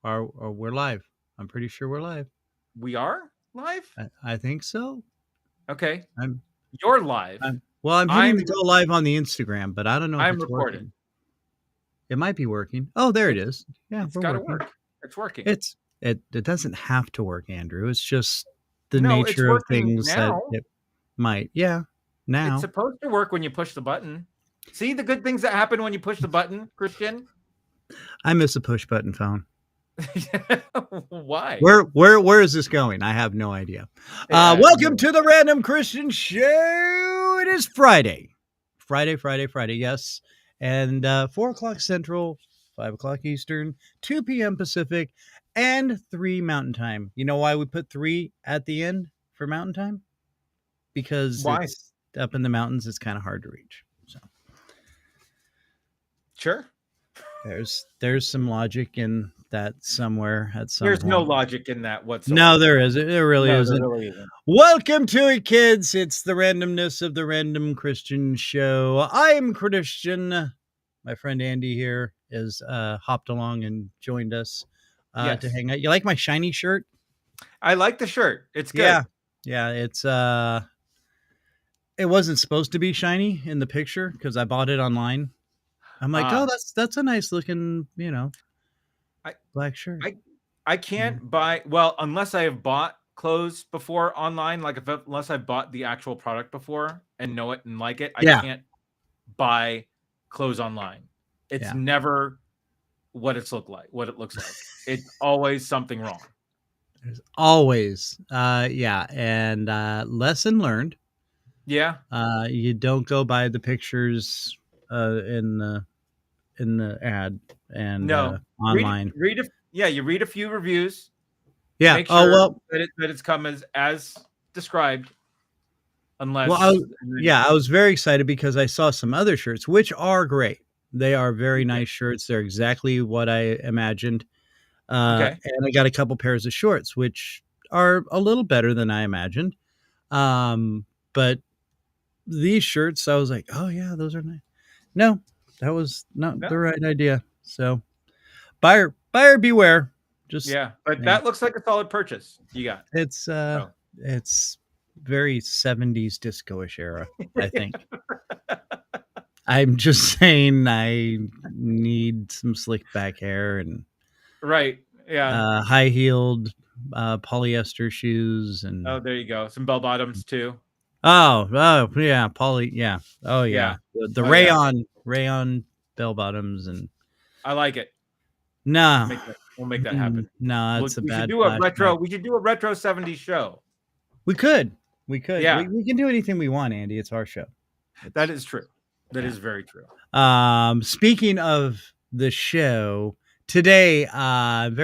Are we're live? I'm pretty sure we're live. We are live? I think so. Okay. I'm You're live. I'm hitting the go live on the Instagram, but I don't know if I'm it's recording. working. It might be working. Oh, there it is. Yeah, It's we're got to working. work. It's working. It doesn't have to work, Andrew. It's just the No, it's nature of working things that now. it might. Yeah, now. It's supposed to work when you push the button. See the good things that happen when you push the button, Kristian? I miss a push button phone. Why? Where is this going? I have no idea. Welcome to the Random Kristian Show. It is Friday. Friday. Yes. And 4 o'clock Central, 5 o'clock Eastern, 2 p.m. Pacific, and 3 Mountain Time. You know why we put 3 at the end for Mountain Time? Because it's up in the mountains. It's kind of hard to reach. So sure. There's some logic in that somewhere at some There's point. no logic in that whatsoever. No, there isn't. There really isn't. There really isn't. Welcome to it, kids. It's the randomness of the Random Kristian Show. I'm Kristian. My friend Andy here is hopped along and joined us to hang out. You like my shiny shirt? I like the shirt. It's good. Yeah. It's it wasn't supposed to be shiny in the picture because I bought it online. I'm like, oh, that's a nice looking, black shirt. I can't buy, well, unless I have bought clothes before online, like unless I've bought the actual product before and know it and like it, I can't buy clothes online. It's never what it looks like. It's always something wrong. There's always, and lesson learned. Yeah. You don't go by the pictures in the ad and online. You read a few reviews. Yeah. Make sure that it's come as described. Unless, I was very excited because I saw some other shirts, which are great. They are very nice shirts. They're exactly what I imagined. And I got a couple pairs of shorts, which are a little better than I imagined. But these shirts, I was like, oh yeah, those are nice. No, that was not the right idea. So buyer beware. But that looks like a solid purchase you got. It's very 70s disco-ish era, I think. I'm just saying I need some slick back hair and high-heeled polyester shoes and there you go. Some bell bottoms too. Oh yeah, the rayon bell bottoms, and I like it. No, we'll make that happen. No, it's we should do a retro. We should do a retro 70s show. We could. Yeah, we can do anything we want, Andy. It's our show. That is true. That is very true. Speaking of the show today, and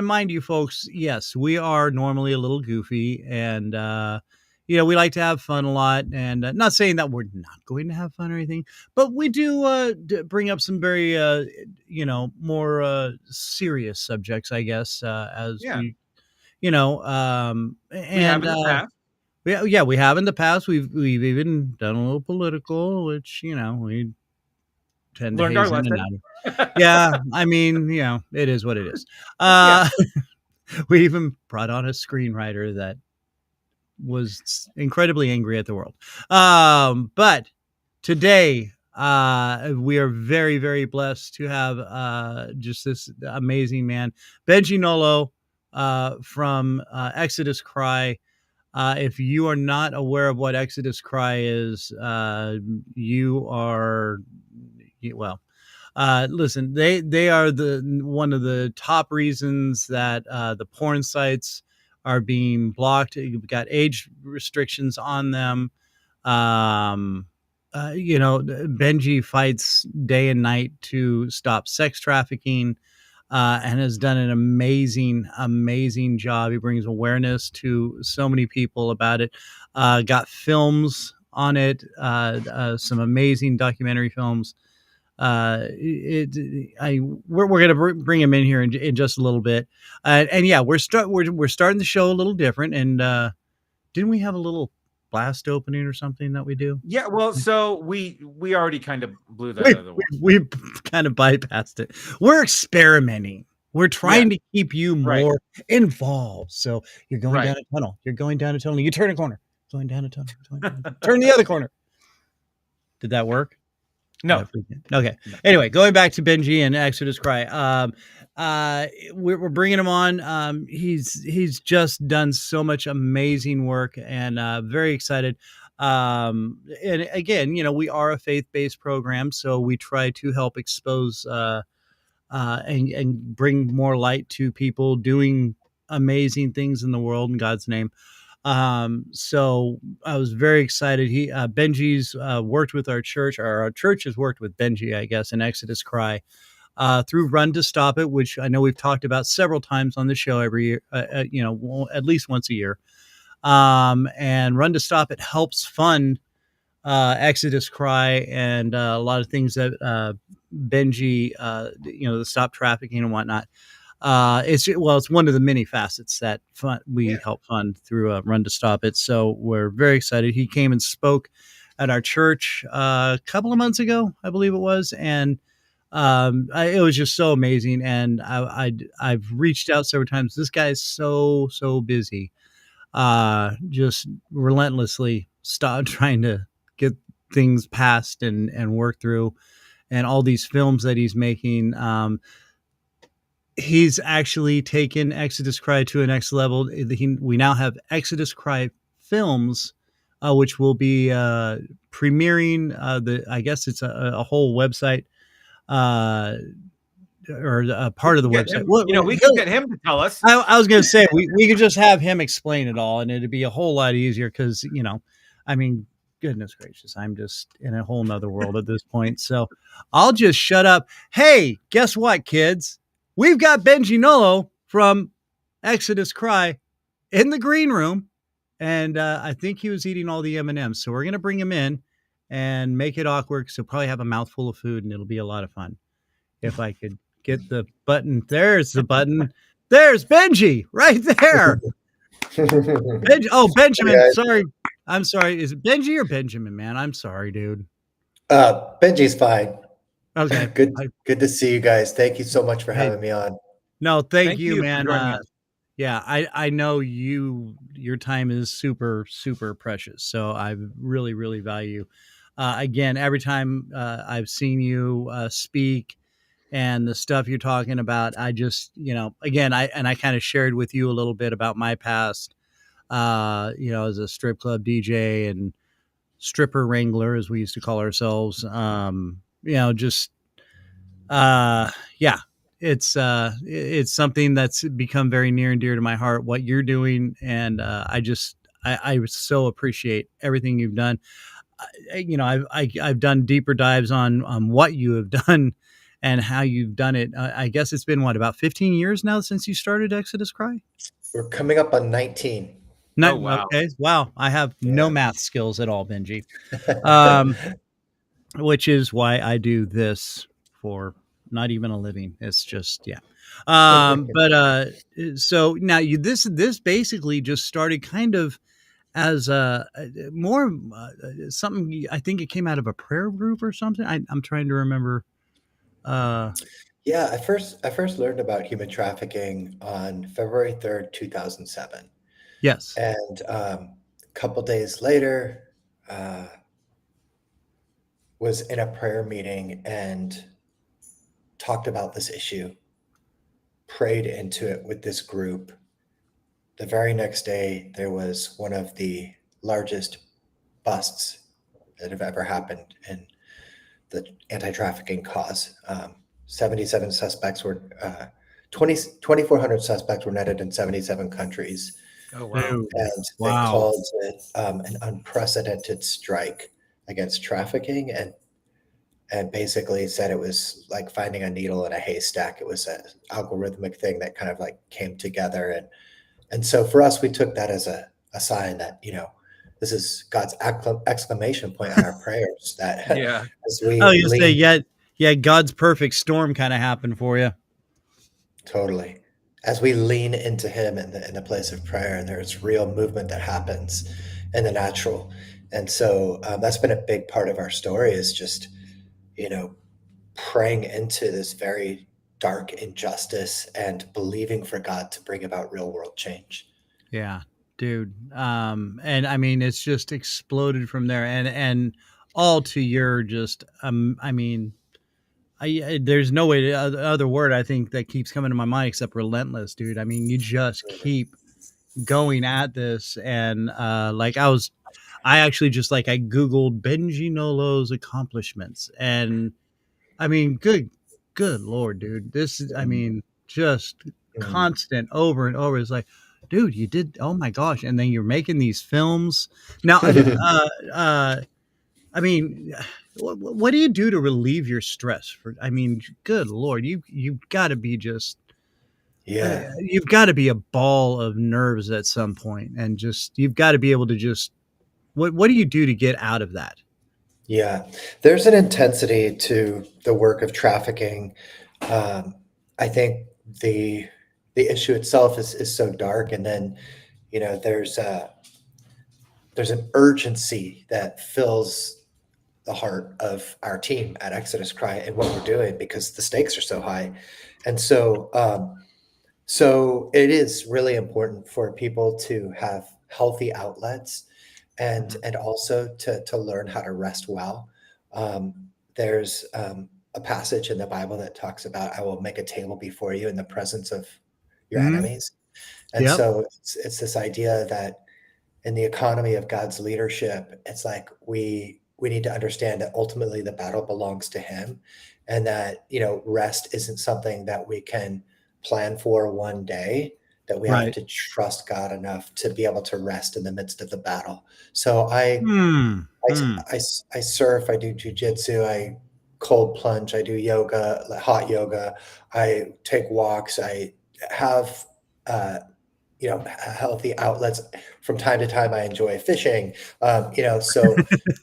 mind you, folks, yes, we are normally a little goofy, and we like to have fun a lot, and not saying that we're not going to have fun or anything, but we do bring up some very more serious subjects, I guess, we have in the past. We have in the past. We've even done a little political, which we tend to haze in and out. Yeah, I mean, it is what it is. We even brought on a screenwriter that was incredibly angry at the world. But today, we are very, very blessed to have just this amazing man, Benji Nolot, from Exodus Cry. If you are not aware of what Exodus Cry is, you are, listen, they are one of the top reasons that the porn sites are being blocked. You've got age restrictions on them. Benji fights day and night to stop sex trafficking. And has done an amazing job. He brings awareness to so many people about it. Got films on it, some amazing documentary films. We're going to bring him in here in just a little bit. We're starting the show a little different. And didn't we have a little blast opening or something that we do? Yeah, well, so we already kind of blew that out of the way. We kind of bypassed it. We're experimenting. We're Yeah. trying to keep you Right. more involved. So you're going Right. down a tunnel. You're going down a tunnel. You turn a corner. Going down a tunnel. Turn the other corner. Did that work? No. Okay. No. Anyway, going back to Benji and Exodus Cry. We're bringing him on. He's just done so much amazing work, and very excited. And again, we are a faith-based program, so we try to help expose and bring more light to people doing amazing things in the world in God's name. So I was very excited. Benji's worked with our church, or our church has worked with Benji, I guess, in Exodus Cry through Run to Stop It, which I know we've talked about several times on the show every year, at least once a year. And Run to Stop It helps fund Exodus Cry and a lot of things that Benji, the stop trafficking and whatnot. It's one of the many facets that we help fund through Run to Stop It. So we're very excited. He came and spoke at our church a couple of months ago, I believe it was, and it was just so amazing. And I've reached out several times. This guy is so busy, just relentlessly stop trying to get things passed and work through, and all these films that he's making. He's actually taken Exodus Cry to a next level. We now have Exodus Cry films, which will be premiering. I guess it's a whole website, or a part of the website. We can get him to tell us. I was going to say we could just have him explain it all, and it'd be a whole lot easier because I mean, goodness gracious, I'm just in a whole nother world at this point. So I'll just shut up. Hey, guess what, kids? We've got Benji Nolot from Exodus Cry in the green room, and I think he was eating all the M&Ms. So we're going to bring him in and make it awkward. So probably have a mouthful of food, and it'll be a lot of fun. If I could get the button. There's the button. There's Benji right there. Benjamin. Hey, sorry. I'm sorry. Is it Benji or Benjamin, man? I'm sorry, dude. Benji's fine. Okay. Good to see you guys. Thank you so much for having me on. No, thank you, for man. joining us. Yeah, I know your time is super, super precious. So I really, really value, again, every time I've seen you speak and the stuff you're talking about, I just, again, I kind of shared with you a little bit about my past, as a strip club DJ and stripper wrangler, as we used to call ourselves. Just, yeah, it's something that's become very near and dear to my heart, what you're doing. And I so appreciate everything you've done. I've done deeper dives on what you have done and how you've done it. I guess it's been about 15 years now since you started Exodus Cry. We're coming up on 19. Oh, wow. Okay. Wow. I have no math skills at all, Benji. Which is why I do this for not even a living. It's just, yeah. But so now this basically just started kind of as a more something. I think it came out of a prayer group or something. I'm trying to remember. Yeah, I first learned about human trafficking on February 3rd, 2007. Yes. And a couple days later, was in a prayer meeting and talked about this issue, prayed into it with this group. The very next day, there was one of the largest busts that have ever happened in the anti-trafficking cause. 77 suspects were, 2,400 suspects were netted in 77 countries. Oh, wow. And they called it an unprecedented strike against trafficking, and basically said it was like finding a needle in a haystack. It was an algorithmic thing that kind of like came together. And so for us, we took that as a sign that, this is God's exclamation point on our prayers, that as we say, God's perfect storm kind of happened for you. Totally. As we lean into him in the place of prayer, there's real movement that happens in the natural. And so that's been a big part of our story, is just, praying into this very dark injustice and believing for God to bring about real world change. Yeah, dude. And I mean, it's just exploded from there, and all to your just, I mean, there's no way to, other word I think that keeps coming to my mind except relentless, dude. I mean, you just keep going at this, and like I actually just like I googled Benji Nolo's accomplishments, and I mean, good lord, dude. This is, I mean, just Mm. constant over and over. It's like, dude, you did, oh my gosh. And then you're making these films. Now, I mean, what do you do to relieve your stress? For, I mean, good lord, you've got to be just, Yeah. you've got to be a ball of nerves at some point, and just you've got to be able to just, what do you do to get out of that? Yeah. There's an intensity to the work of trafficking. Um, I think the issue itself is so dark, and then there's an urgency that fills the heart of our team at Exodus Cry and what we're doing because the stakes are so high. And so it is really important for people to have healthy outlets and Mhm. and also to learn how to rest well. Um, there's a passage in the Bible that talks about, I will make a table before you in the presence of your Hmm. enemies. And Yep. so it's this idea that in the economy of God's leadership, it's like we need to understand that ultimately the battle belongs to Him, and that rest isn't something that we can plan for one day. That we have Right. to trust God enough to be able to rest in the midst of the battle. So I Hmm. I, Hmm. I surf, I do jujitsu, I cold plunge, I do yoga, like hot yoga, I take walks, I have healthy outlets. From time to time, I enjoy fishing. So,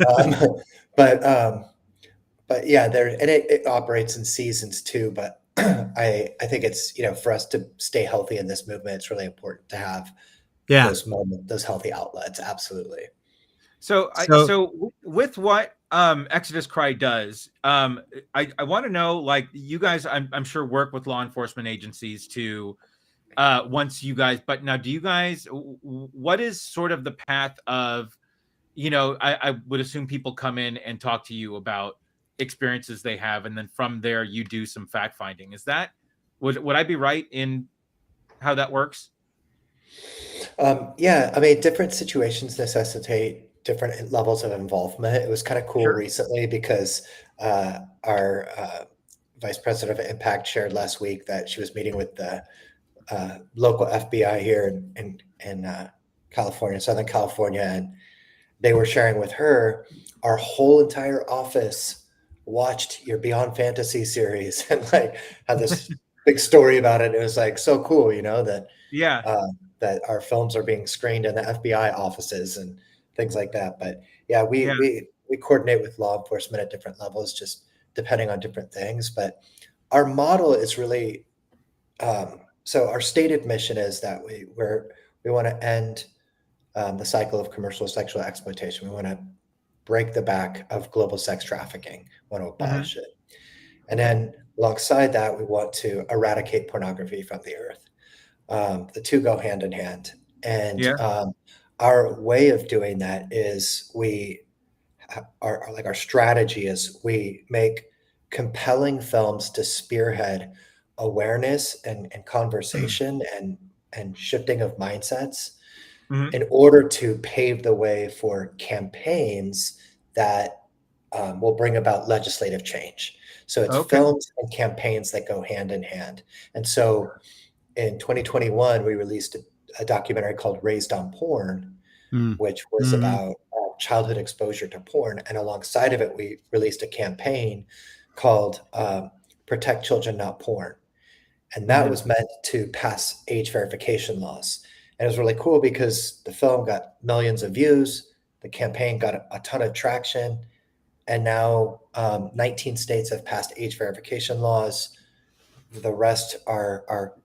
um, but but yeah, there and it operates in seasons too. But I think it's for us to stay healthy in this movement, it's really important to have Yeah. those moments, those healthy outlets. Absolutely. So So, with what Exodus Cry does, I want to know, like, you guys, I'm sure work with law enforcement agencies to once you guys, but now do you guys, what is sort of the path of, I would assume people come in and talk to you about experiences they have, and then from there you do some fact finding. Is that, would I be right in how that works? Yeah, I mean, different situations necessitate different levels of involvement. It was kind of cool Sure. recently because our vice president of Impact shared last week that she was meeting with the local FBI here in California, Southern California, and they were sharing with her our whole entire office watched your Beyond Fantasy series and like had this big story about it. It was like so cool, that Yeah. uh, that our films are being screened in the FBI offices and things like that. But yeah, we Yeah. we we coordinate with law enforcement at different levels, just depending on different things. But our model is really so our stated mission is that we want to end the cycle of commercial sexual exploitation. We want to break the back of global sex trafficking. We want to Hmm. abolish it, and then alongside that, we want to eradicate pornography from the earth. The two go hand in hand, and Yeah. our way of doing that is our strategy is we make compelling films to spearhead awareness and conversation and shifting of mindsets Hmm. in order to pave the way for campaigns that will bring about legislative change. So it's Okay. films and campaigns that go hand in hand. And so in 2021, we released a documentary called Raised on Porn, mm, which was mhm, about childhood exposure to porn. And alongside of it, we released a campaign called Protect Children, Not Porn. And that Hmm. was meant to pass age verification laws. And it was really cool because the film got millions of views, the campaign got a ton of traction, and now 19 states have passed age verification laws. The rest are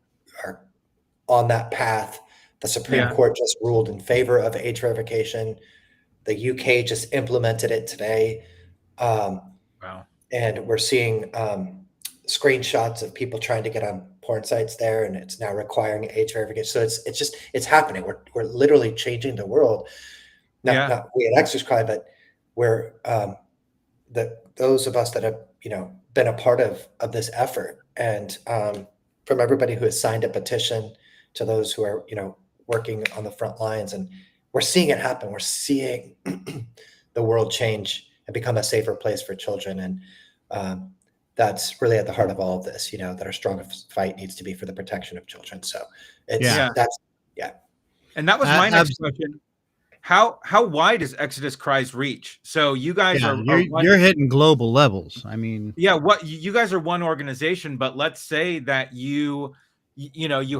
on that path. The Supreme Yeah. Court just ruled in favor of age verification. The UK just implemented it today. Um, Wow. and we're seeing screenshots of people trying to get on porn sites there, and it's now requiring age verification. So it's happening. We're literally changing the world. Not we at Exodus Cry, but we're those of us that have been a part of this effort, and from everybody who has signed a petition to those who are working on the front lines, and we're seeing it happen. We're seeing the world change and become a safer place for children, and that's really at the heart of all of this. That our strongest fight needs to be for the protection of children. So that's. And that was my next question. How wide is Exodus Cry's reach? So you guys you're hitting global levels. I mean, what you guys are one organization, but let's say that you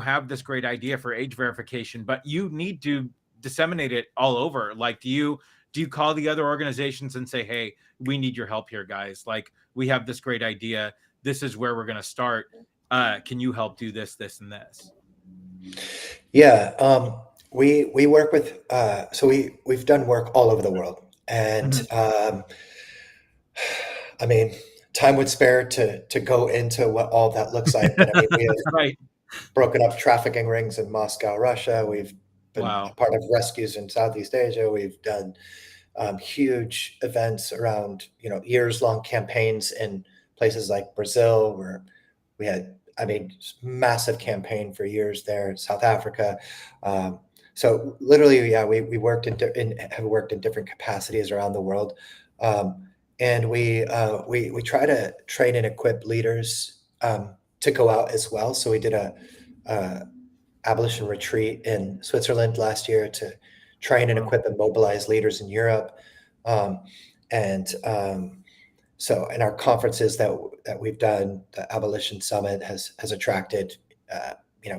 have this great idea for age verification, but you need to disseminate it all over. Like, do you call the other organizations and say, hey, we need your help here, guys? Like, we have this great idea. This is where we're going to start. Can you help do this, this, and this? Yeah. We work with, so we've done work all over the world, and I mean, time would spare to go into what all that looks like. But I mean, we have broken up trafficking rings in Moscow, Russia. We've been a part of rescues in Southeast Asia. We've done huge events around, years-long campaigns in places like Brazil, where we had, massive campaign for years there in South Africa. So literally, we worked have worked in different capacities around the world, and we try to train and equip leaders to go out as well. So we did a abolition retreat in Switzerland last year to train and equip and mobilize leaders in Europe, so in our conferences that we've done, the Abolition Summit has attracted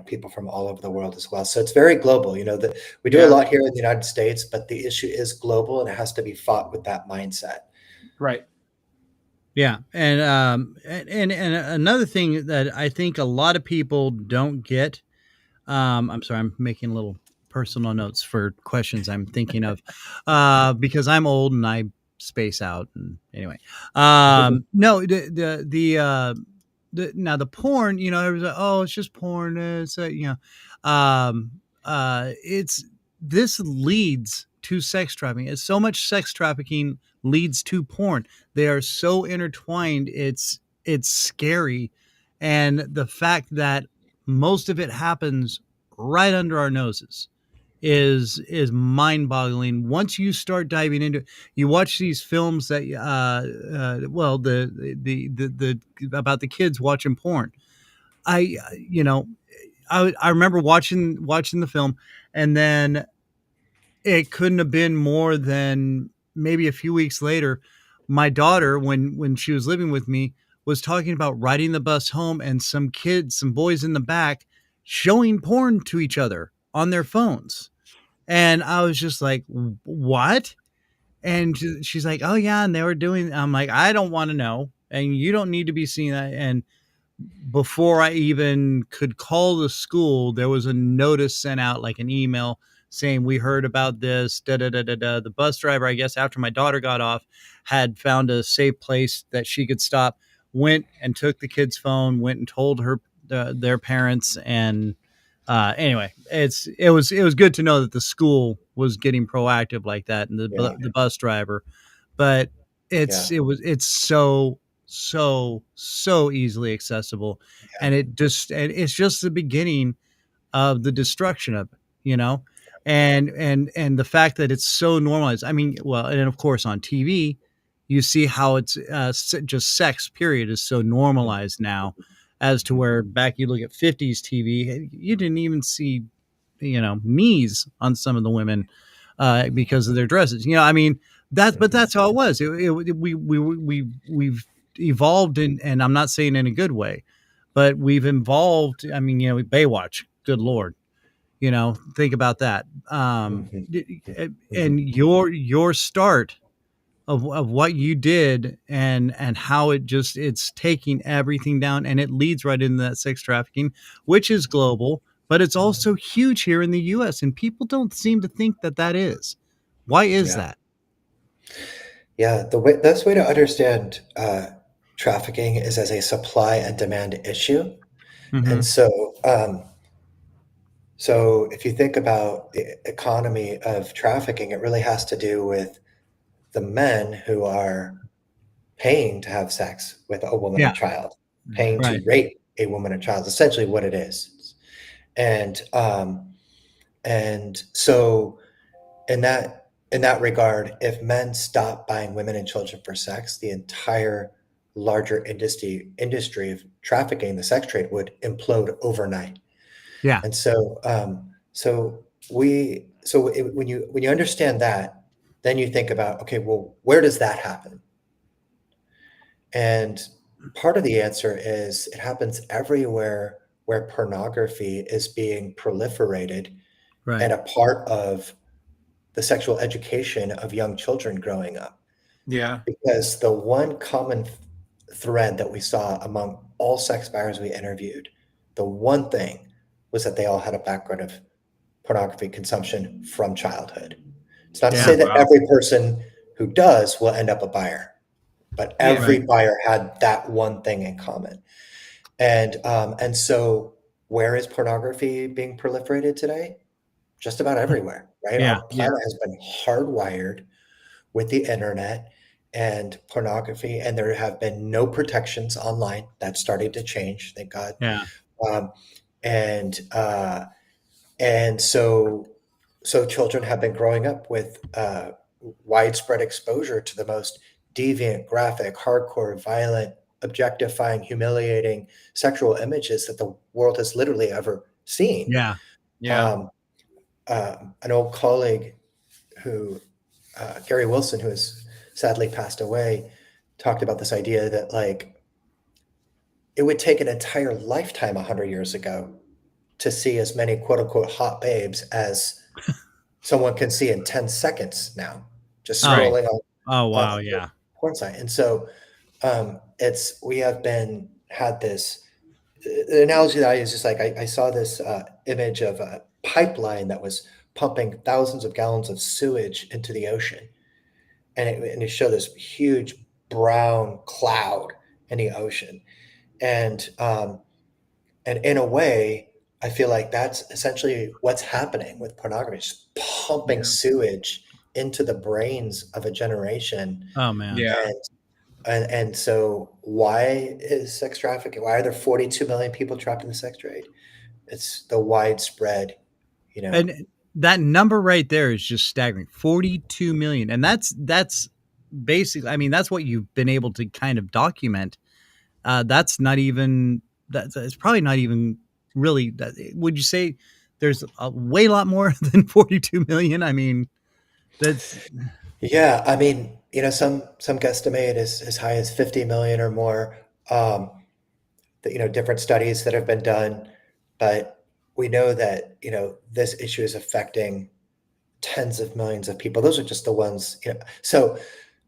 people from all over the world as well. So it's very global. We do a lot here in the United States, but the issue is global, and it has to be fought with that mindset. Right. Yeah, and another thing that I think a lot of people don't get. I'm sorry, I'm making little personal notes for questions I'm thinking of, because I'm old and I space out. And anyway, no, now the porn, everyone's like, oh, it's just porn. It's it's this leads to sex trafficking. It's so much sex trafficking leads to porn. They are so intertwined. It's scary, and the fact that most of it happens right under our noses is mind-boggling. Once you start diving into it, you watch these films that the about the kids watching porn. I remember watching the film, and then it couldn't have been more than maybe a few weeks later, my daughter, when she was living with me, was talking about riding the bus home, and some boys in the back showing porn to each other on their phones. And I was just like, what? And she's like, oh yeah. And they were doing, I'm like, I don't want to know. And you don't need to be seeing that. And before I even could call the school, there was a notice sent out, like an email saying, we heard about this, da da da da da. The bus driver, I guess, after my daughter got off, had found a safe place that she could stop, went and took the kid's phone, went and told their parents. And anyway, it was good to know that the school was getting proactive like that, and the bus driver. But it's so easily accessible, and it's just the beginning of the destruction of it, and the fact that it's so normalized. I mean, well, and of course on TV, you see how it's just sex period is so normalized now, as to where back you look at 50s TV, you didn't even see, knees on some of the women because of their dresses. I mean, but that's how it was. We've evolved and I'm not saying in a good way, but we've evolved. I mean, Baywatch, good Lord, think about that. And your start of what you did and how it's taking everything down, and it leads right into that sex trafficking, which is global, but it's also huge here in the US, and people don't seem to think that is. Why is that? Yeah, the best way to understand trafficking is as a supply and demand issue. Mm-hmm. And so if you think about the economy of trafficking, it really has to do with the men who are paying to have sex with a woman or Yeah. child, paying to Right. rape a woman or child, essentially what it is. And so in that regard, if men stop buying women and children for sex, the entire larger industry of trafficking, the sex trade, would implode overnight. Yeah. And when you understand that, then you think about, okay, well, where does that happen? And part of the answer is it happens everywhere where pornography is being proliferated Right. and a part of the sexual education of young children growing up. Yeah. Because the one common thread that we saw among all sex buyers we interviewed, the one thing was that they all had a background of pornography consumption from childhood. It's not to Yeah. say that Wow. every person who does will end up a buyer, but Yeah. every buyer had that one thing in common. And so where is pornography being proliferated today? Just about everywhere, right? Yeah. Our planet has been hardwired with the internet and pornography, and there have been no protections online. That's starting to change, thank God. Yeah. Um, and and so children have been growing up with widespread exposure to the most deviant, graphic, hardcore, violent, objectifying, humiliating sexual images that the world has literally ever seen. Yeah. Yeah. Um, an old colleague who, Gary Wilson, who has sadly passed away, talked about this idea that like it would take an entire lifetime 100 years ago to see as many quote unquote hot babes as someone can see in 10 seconds now, just Oh. scrolling Oh, wow. on the Yeah. porn site. And so we have been had this the analogy that I use is like I saw this image of a pipeline that was pumping thousands of gallons of sewage into the ocean, and it showed this huge brown cloud in the ocean, and in a way, I feel like that's essentially what's happening with pornography, just pumping Yeah. sewage into the brains of a generation. Oh, man. Yeah. And so why is sex trafficking? Why are there 42 million people trapped in the sex trade? It's the widespread, And that number right there is just staggering. 42 million. And that's basically, I mean, that's what you've been able to kind of document. That's not even, it's probably not even really, would you say there's a way lot more than 42 million? I mean, that's, yeah, I mean, some guesstimate as high as 50 million or more. Different studies that have been done, but we know that, this issue is affecting tens of millions of people. Those are just the ones, so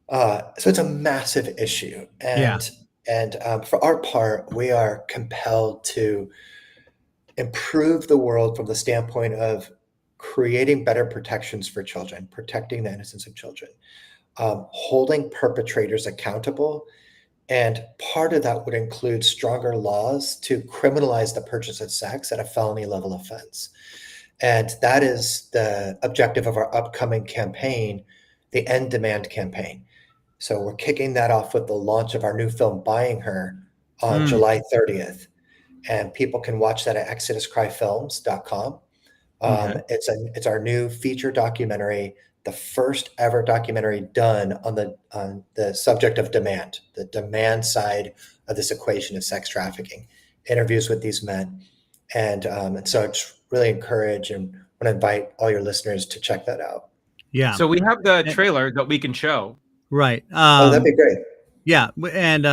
it's a massive issue. yeah, And for our part, we are compelled to improve the world from the standpoint of creating better protections for children, protecting the innocence of children, holding perpetrators accountable. And part of that would include stronger laws to criminalize the purchase of sex at a felony level offense. And that is the objective of our upcoming campaign, the End Demand campaign. So we're kicking that off with the launch of our new film, Buying Her, on Mm, July 30th. And people can watch that at exoduscryfilms.com. okay, It's our new feature documentary, the first ever documentary done on the subject of demand, the demand side of this equation of sex trafficking. Interviews with these men, and so I just really encourage and want to invite all your listeners to check that out. yeah, So we have the and- trailer that we can show. right. Oh, that'd be great. Yeah, and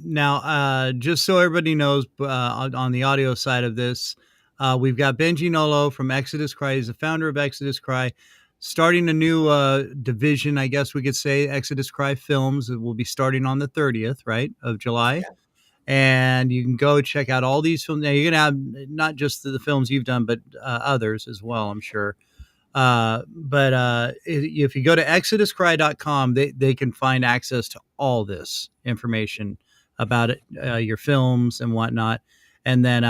now just so everybody knows, on the audio side of this, we've got Benji Nolot from Exodus Cry. He's the founder of Exodus Cry, starting a new division, I guess we could say, Exodus Cry Films. It will be starting on the 30th, right, of July. Yeah. And you can go check out all these films. Now, you're going to have not just the films you've done, but others as well, I'm sure. But if you go to exoduscry.com, they can find access to all this information about it, your films and whatnot. And then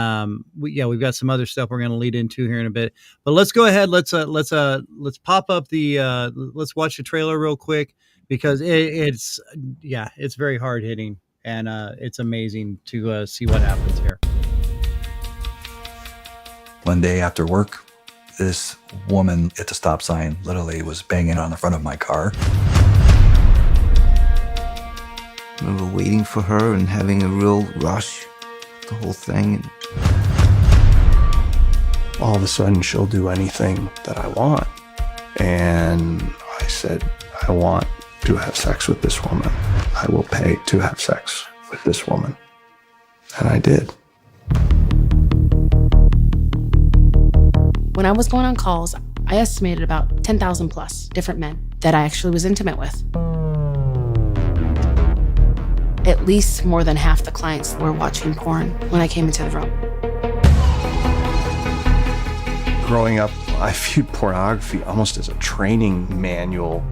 we've got some other stuff we're going to lead into here in a bit. But let's go ahead. Let's pop up the let's watch the trailer real quick, because it's very hard hitting, and it's amazing to see what happens here. One day after work, this woman at the stop sign literally was banging on the front of my car. I remember waiting for her and having a real rush, the whole thing. All of a sudden, she'll do anything that I want. And I said, I want to have sex with this woman. I will pay to have sex with this woman. And I did. When I was going on calls, I estimated about 10,000 plus different men that I actually was intimate with. At least more than half the clients were watching porn when I came into the room. Growing up, I viewed pornography almost as a training manual.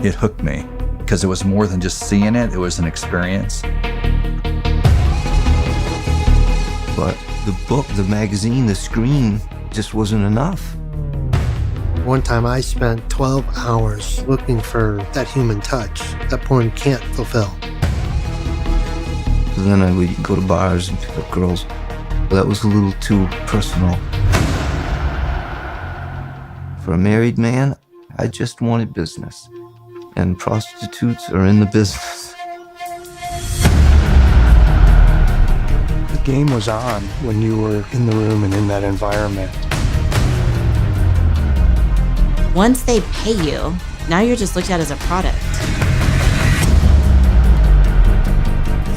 It hooked me because it was more than just seeing it. It was an experience. But the book, the magazine, the screen just wasn't enough. One time I spent 12 hours looking for that human touch that porn can't fulfill. So then I would go to bars and pick up girls. But that was a little too personal. For a married man, I just wanted business. And prostitutes are in the business. The game was on when you were in the room and in that environment. Once they pay you, now you're just looked at as a product.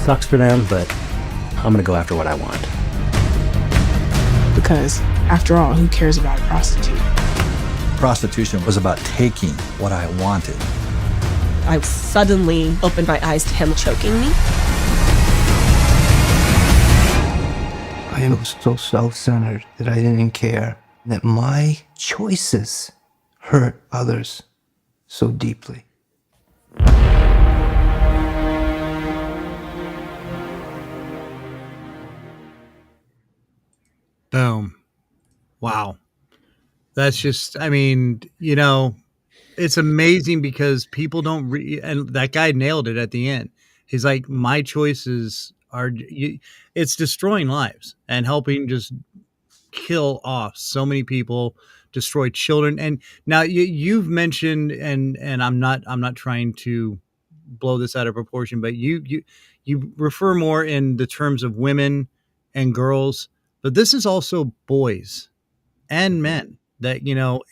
Sucks for them, but I'm gonna go after what I want. Because, after all, who cares about a prostitute? Prostitution was about taking what I wanted. I suddenly opened my eyes to him choking me. I was so self-centered that I didn't care that my choices hurt others so deeply. Boom. Wow. That's just, I mean, it's amazing because people don't and that guy nailed it at the end. He's like, my choices are, it's destroying lives and helping just kill off so many people, destroy children. And now you've mentioned, and I'm not trying to blow this out of proportion, but you refer more in the terms of women and girls, but this is also boys and men that,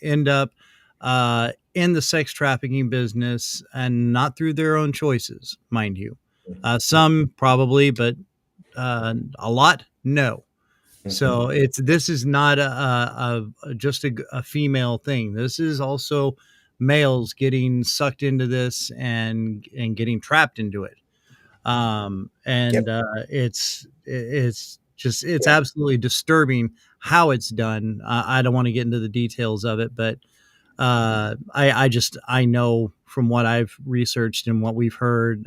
end up in the sex trafficking business, and not through their own choices, mind you. Some probably, but a lot, no. So this is not just a female thing. This is also males getting sucked into this and getting trapped into it. It's absolutely disturbing how it's done. I don't want to get into the details of it, but I know from what I've researched and what we've heard.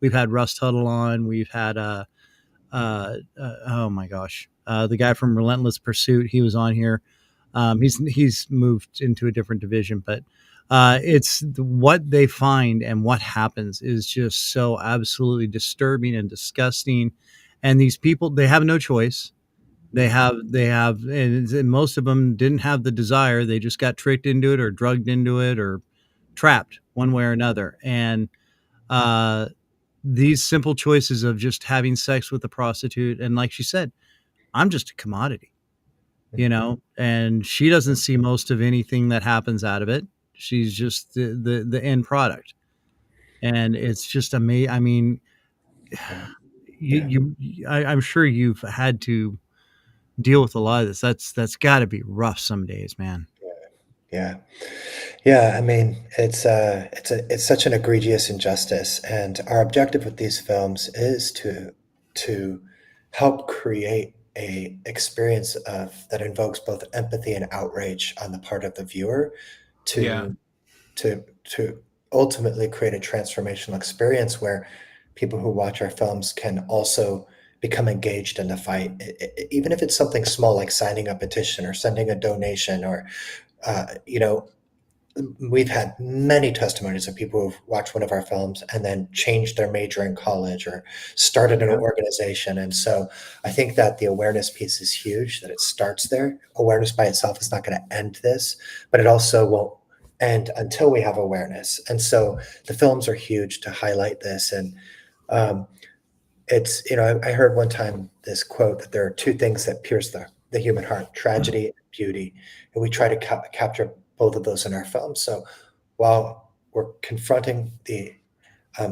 We've had Russ Tuttle on. We've had oh my gosh, the guy from Relentless Pursuit. He was on here. He's moved into a different division, but it's what they find and what happens is just so absolutely disturbing and disgusting. And these people, they have no choice. They have, and most of them didn't have the desire. They just got tricked into it or drugged into it or trapped one way or another. And these simple choices of just having sex with a prostitute, and like she said, I'm just a commodity, and she doesn't see most of anything that happens out of it. She's just the end product. And it's just amazing. I mean, I'm sure you've had to deal with a lot of this. That's got to be rough some days, man. Yeah. I mean, it's such an egregious injustice, and our objective with these films is to help create a experience that invokes both empathy and outrage on the part of the viewer, to ultimately create a transformational experience where people who watch our films can also become engaged in the fight, even if it's something small like signing a petition or sending a donation, or you know, we've had many testimonies of people who've watched one of our films and then changed their major in college or started an organization. And so I think that the awareness piece is huge, that it starts there. Awareness by itself is not going to end this, but it also won't end until we have awareness. And so the films are huge to highlight this. And it's, you know, I heard one time this quote that there are two things that pierce the human heart: tragedy and beauty. And we try to capture both of those in our films. So while we're confronting the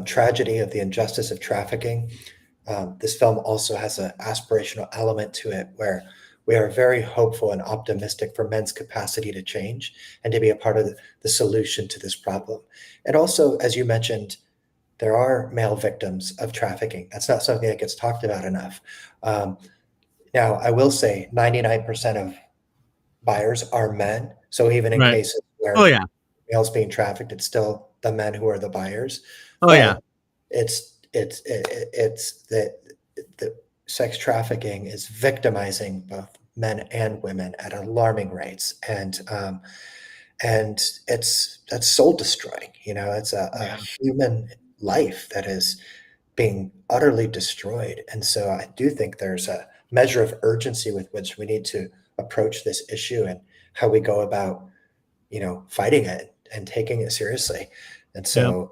tragedy of the injustice of trafficking, this film also has an aspirational element to it where we are very hopeful and optimistic for men's capacity to change and to be a part of the solution to this problem. And also, as you mentioned, there are male victims of trafficking. That's not something that gets talked about enough. Now, I will say 99% of buyers are men. So even in cases where males being trafficked, it's still the men who are the buyers. It's the sex trafficking is victimizing both men and women at alarming rates, and that's soul destroying. You know, it's a human life that is being utterly destroyed. And so I do think there's a measure of urgency with which we need to approach this issue and how we go about, you know, fighting it and taking it seriously. And so,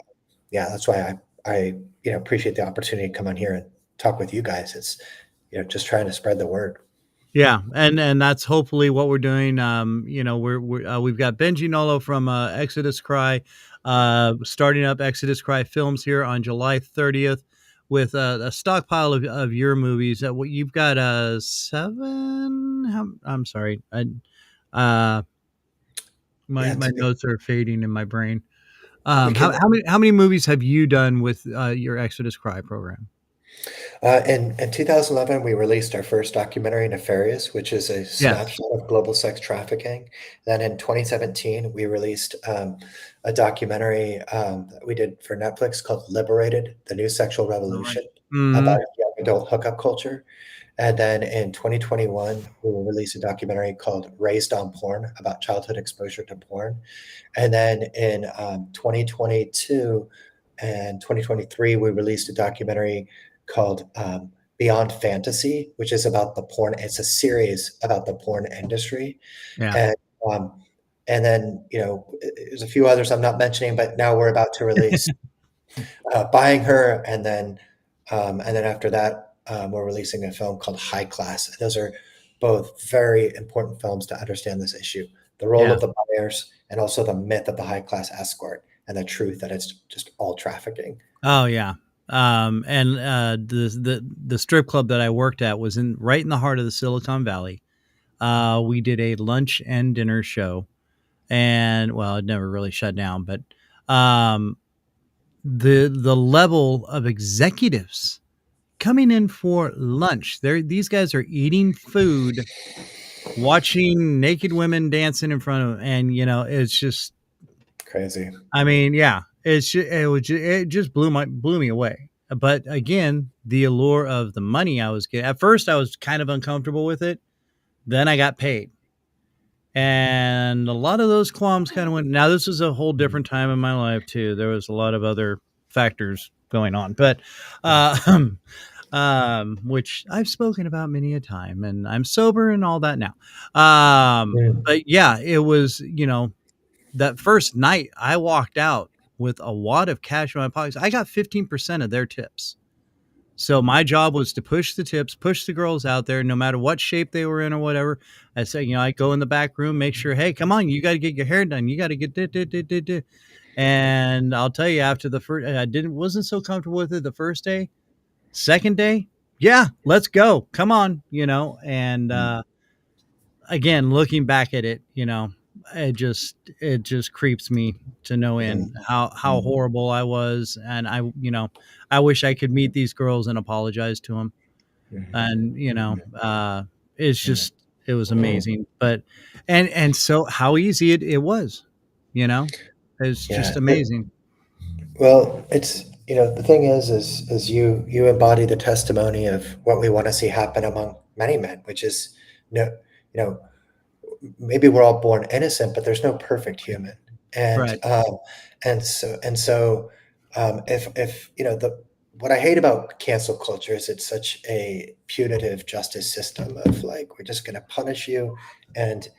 yeah, that's why I you know, appreciate the opportunity to come on here and talk with you guys. It's, you know, just trying to spread the word. Yeah, and that's hopefully what we're doing. You know, we've got Benji Nolot from Exodus Cry, starting up Exodus Cry Films here on July 30th with a stockpile of your movies. You've got 7. I'm sorry, my notes are fading in my brain. How many movies have you done with your Exodus Cry program? In 2011, we released our first documentary, Nefarious, which is a snapshot of global sex trafficking. Then in 2017, we released a documentary that we did for Netflix called Liberated, the New Sexual Revolution, about young adult hookup culture. And then in 2021, we will release a documentary called Raised on Porn, about childhood exposure to porn. And then in 2022 and 2023, we released a documentary called Beyond Fantasy, which is about the porn. It's a series about the porn industry. And then, you know, there's a few others I'm not mentioning, but now we're about to release Buying Her. And then after that, we're releasing a film called High Class. Those are both very important films to understand this issue: the role of the buyers and also the myth of the high class escort and the truth that it's just all trafficking. Oh yeah. And the strip club that I worked at was right in the heart of the Silicon Valley. We did a lunch and dinner show, and well, it never really shut down, but the level of executives coming in for lunch, these guys are eating food, watching naked women dancing in front of them, and you know, it's just crazy. I mean, yeah, it just blew me away. But again, the allure of the money I was getting. At first, I was kind of uncomfortable with it. Then I got paid, and a lot of those qualms kind of went. Now, this is a whole different time in my life too. There was a lot of other factors going on, but which I've spoken about many a time, and I'm sober and all that now. But yeah, it was, you know, that first night I walked out with a wad of cash in my pockets. I got 15% of their tips. So my job was to push the tips, push the girls out there, no matter what shape they were in or whatever. I say, you know, I go in the back room, make sure, hey, come on, you got to get your hair done. You got to get And I'll tell you, after the first, wasn't so comfortable with it the first day. Second day, yeah, let's go. Come on, you know. And again, looking back at it, you know, it just creeps me to no end how horrible I was. And I wish I could meet these girls and apologize to them. And, you know, it's just, it was amazing. But, and so how easy it was, you know, it's just amazing. Well, it's the thing is you embody the testimony of what we want to see happen among many men, which is no, you know, maybe we're all born innocent, but there's no perfect human. And Right. if the what I hate about cancel culture is it's such a punitive justice system of like we're just going to punish you and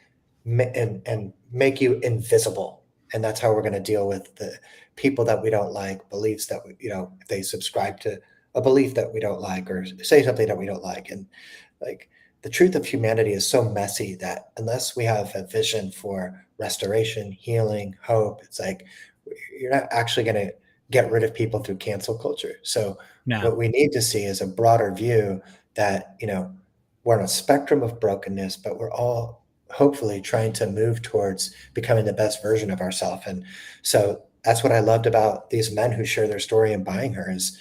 and make you invisible, and that's how we're going to deal with the people that we don't like, beliefs that if they subscribe to a belief that we don't like or say something that we don't like. And like the truth of humanity is so messy that unless we have a vision for restoration, healing, hope, it's like you're not actually going to get rid of people through cancel culture. So No. what we need to see is a broader view that we're on a spectrum of brokenness, but we're all hopefully trying to move towards becoming the best version of ourselves. And so that's what I loved about these men who share their story and buying her is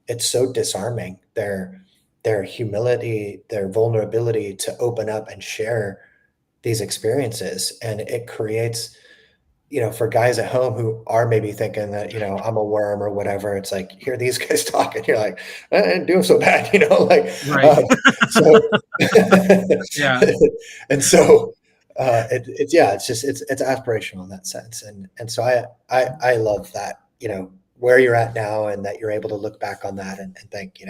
it's so disarming. Their humility, their vulnerability to open up and share these experiences. And it creates, for guys at home who are maybe thinking that, I'm a worm or whatever, it's like, hear these guys talking, you're like, I didn't do so bad, like, Right. so, Yeah. and so, it's aspirational in that sense. And so I love that, where you're at now and that you're able to look back on that and think,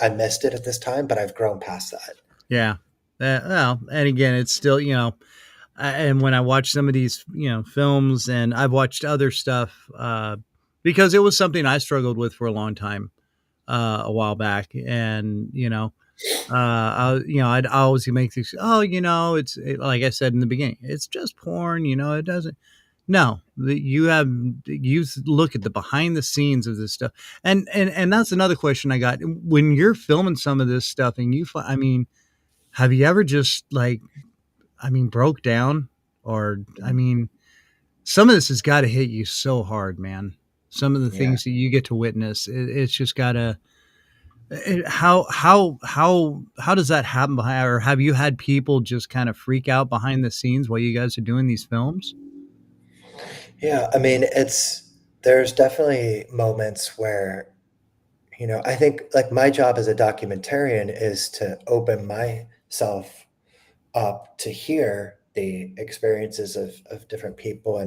I missed it at this time, but I've grown past that. Yeah. Well, and again, it's still, and when I watch some of these, films, and I've watched other stuff, because it was something I struggled with for a long time, a while back. And, I'd always make these, like I said in the beginning, it's just porn, it doesn't, no, you look at the behind the scenes of this stuff. And that's another question I got when you're filming some of this stuff and have you ever just broke down or, some of this has got to hit you so hard, man. Some of the things that you get to witness, it's just gotta, how does that happen behind, or have you had people just kind of freak out behind the scenes while you guys are doing these films? Yeah, I mean, there's definitely moments where, I think like my job as a documentarian is to open myself up to hear the experiences of different people.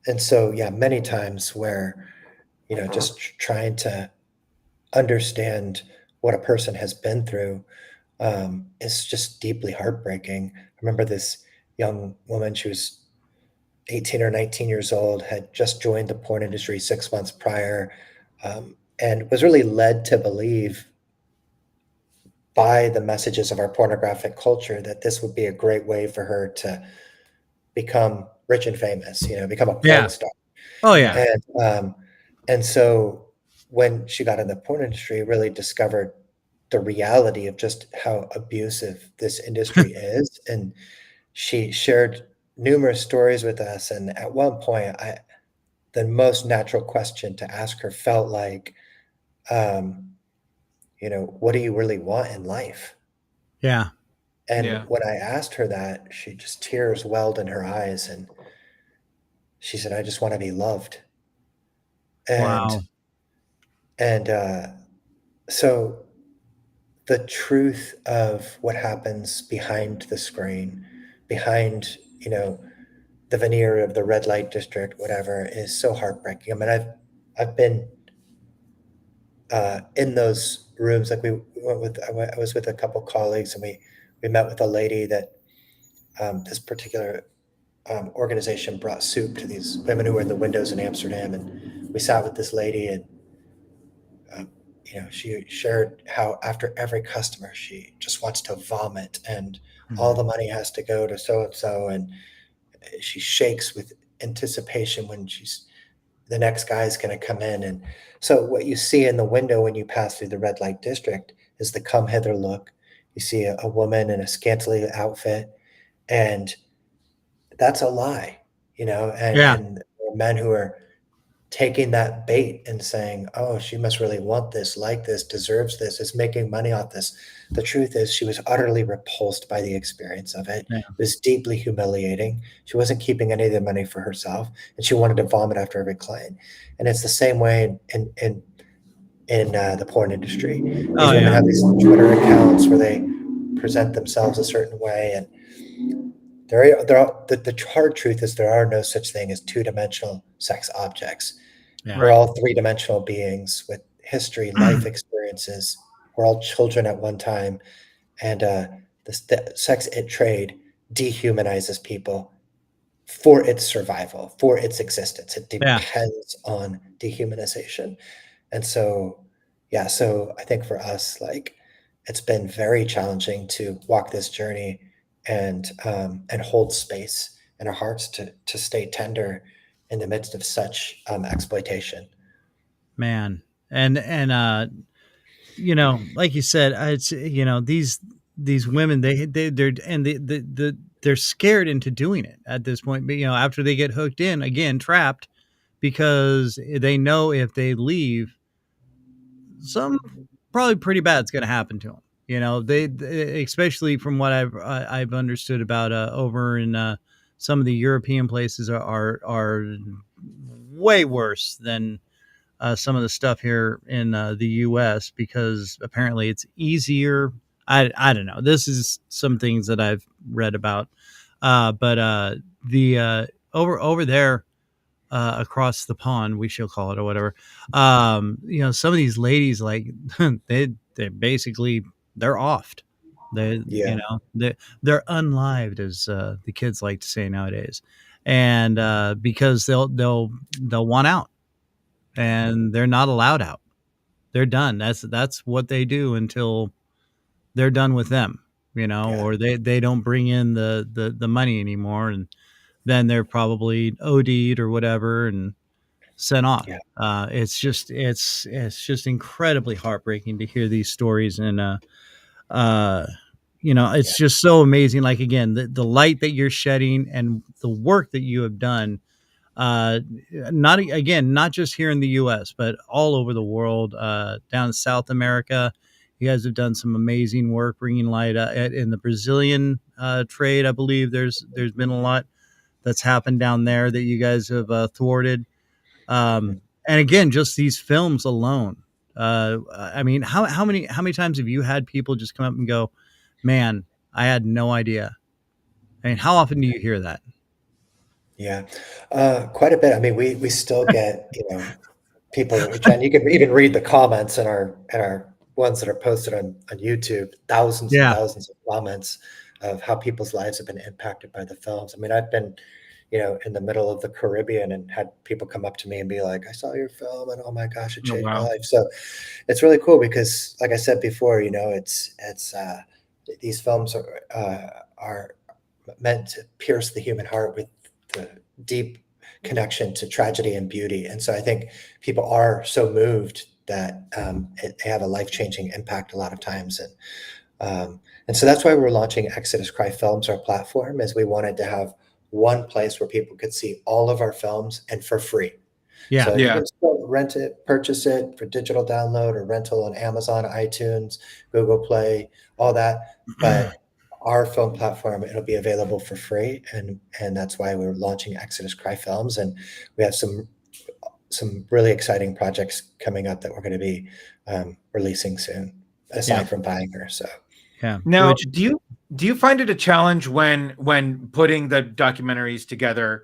And so, yeah, many times where, just trying to understand what a person has been through is just deeply heartbreaking. I remember this young woman, she was 18 or 19 years old, had just joined the porn industry 6 months prior, and was really led to believe by the messages of our pornographic culture that this would be a great way for her to become rich and famous, become a porn star. Oh yeah. And so when she got in the porn industry, really discovered the reality of just how abusive this industry is. And she shared numerous stories with us. And at one point, the most natural question to ask her felt like, what do you really want in life? Yeah. And when I asked her that, she just tears welled in her eyes. And she said, I just want to be loved. Wow. And so the truth of what happens behind the screen, behind, the veneer of the red light district, whatever, is so heartbreaking. I mean, I've been in those rooms. Like I was with a couple colleagues, and we met with a lady that this particular organization brought soup to these women who were in the windows in Amsterdam, and we sat with this lady, and she shared how after every customer, she just wants to vomit, and all the money has to go to so and so, and she shakes with anticipation when the next guy is going to come in. And so what you see in the window when you pass through the red light district is the come hither look. You see a woman in a scantily outfit, and that's a lie, and men who are taking that bait and saying, oh, she must really want this, like this, deserves this, is making money off this. The truth is she was utterly repulsed by the experience of it. Yeah. It was deeply humiliating. She wasn't keeping any of the money for herself, and she wanted to vomit after every client. And it's the same way in the porn industry. These women have these Twitter accounts where they present themselves a certain way, and the hard truth is there are no such thing as two-dimensional sex objects. Yeah. We're all three-dimensional beings with history, life experiences. We're all children at one time, and the sex trade dehumanizes people for its survival, for its existence. It depends on dehumanization. And so, yeah, so I think for us, like, it's been very challenging to walk this journey and hold space in our hearts to stay tender in the midst of such exploitation. Man. And you know, like you said, it's, you know, these women, they're scared into doing it at this point. But, you know, after they get hooked in, again, trapped, because they know if they leave, some probably pretty bad's going to happen to them. You know, they especially from what I've understood about over in some of the European places are way worse than some of the stuff here in the U.S. because apparently it's easier. I don't know. This is some things that I've read about, but the over there across the pond, we shall call it, or whatever. You know, some of these ladies, like they basically they're offed. You know, they're unlived, as the kids like to say nowadays, and because they'll want out, and they're not allowed out. They're done. That's what they do until they're done with them, you know, or they don't bring in the money anymore, and then they're probably OD'd or whatever and sent off. It's just incredibly heartbreaking to hear these stories, and you know, it's just so amazing. Like, again, the light that you're shedding and the work that you have done, not just here in the US, but all over the world, down in South America. You guys have done some amazing work bringing light in the Brazilian trade. I believe there's been a lot that's happened down there that you guys have thwarted. And again, just these films alone. I mean, how many times have you had people just come up and go, "Man, I had no idea"? I mean, how often do you hear that? Yeah, quite a bit. I mean, we still get, you know, people, Jen, you can even read the comments in our ones that are posted on YouTube, thousands and thousands of comments of how people's lives have been impacted by the films. I mean, I've been, you know, in the middle of the Caribbean and had people come up to me and be like, I saw your film and oh my gosh, it changed my life. So it's really cool because, like I said before, you know, it's these films are meant to pierce the human heart with the deep connection to tragedy and beauty. And so I think people are so moved that they have a life-changing impact a lot of times. And so that's why we're launching Exodus Cry Films, our platform, is we wanted to have one place where people could see all of our films and for free. So you can still rent it, purchase it for digital download or rental on Amazon, iTunes, Google Play, all that. But our film platform, it'll be available for free. And that's why we're launching Exodus Cry Films. And we have some really exciting projects coming up that we're going to be releasing soon, aside from buying her. So now, do you find it a challenge when putting the documentaries together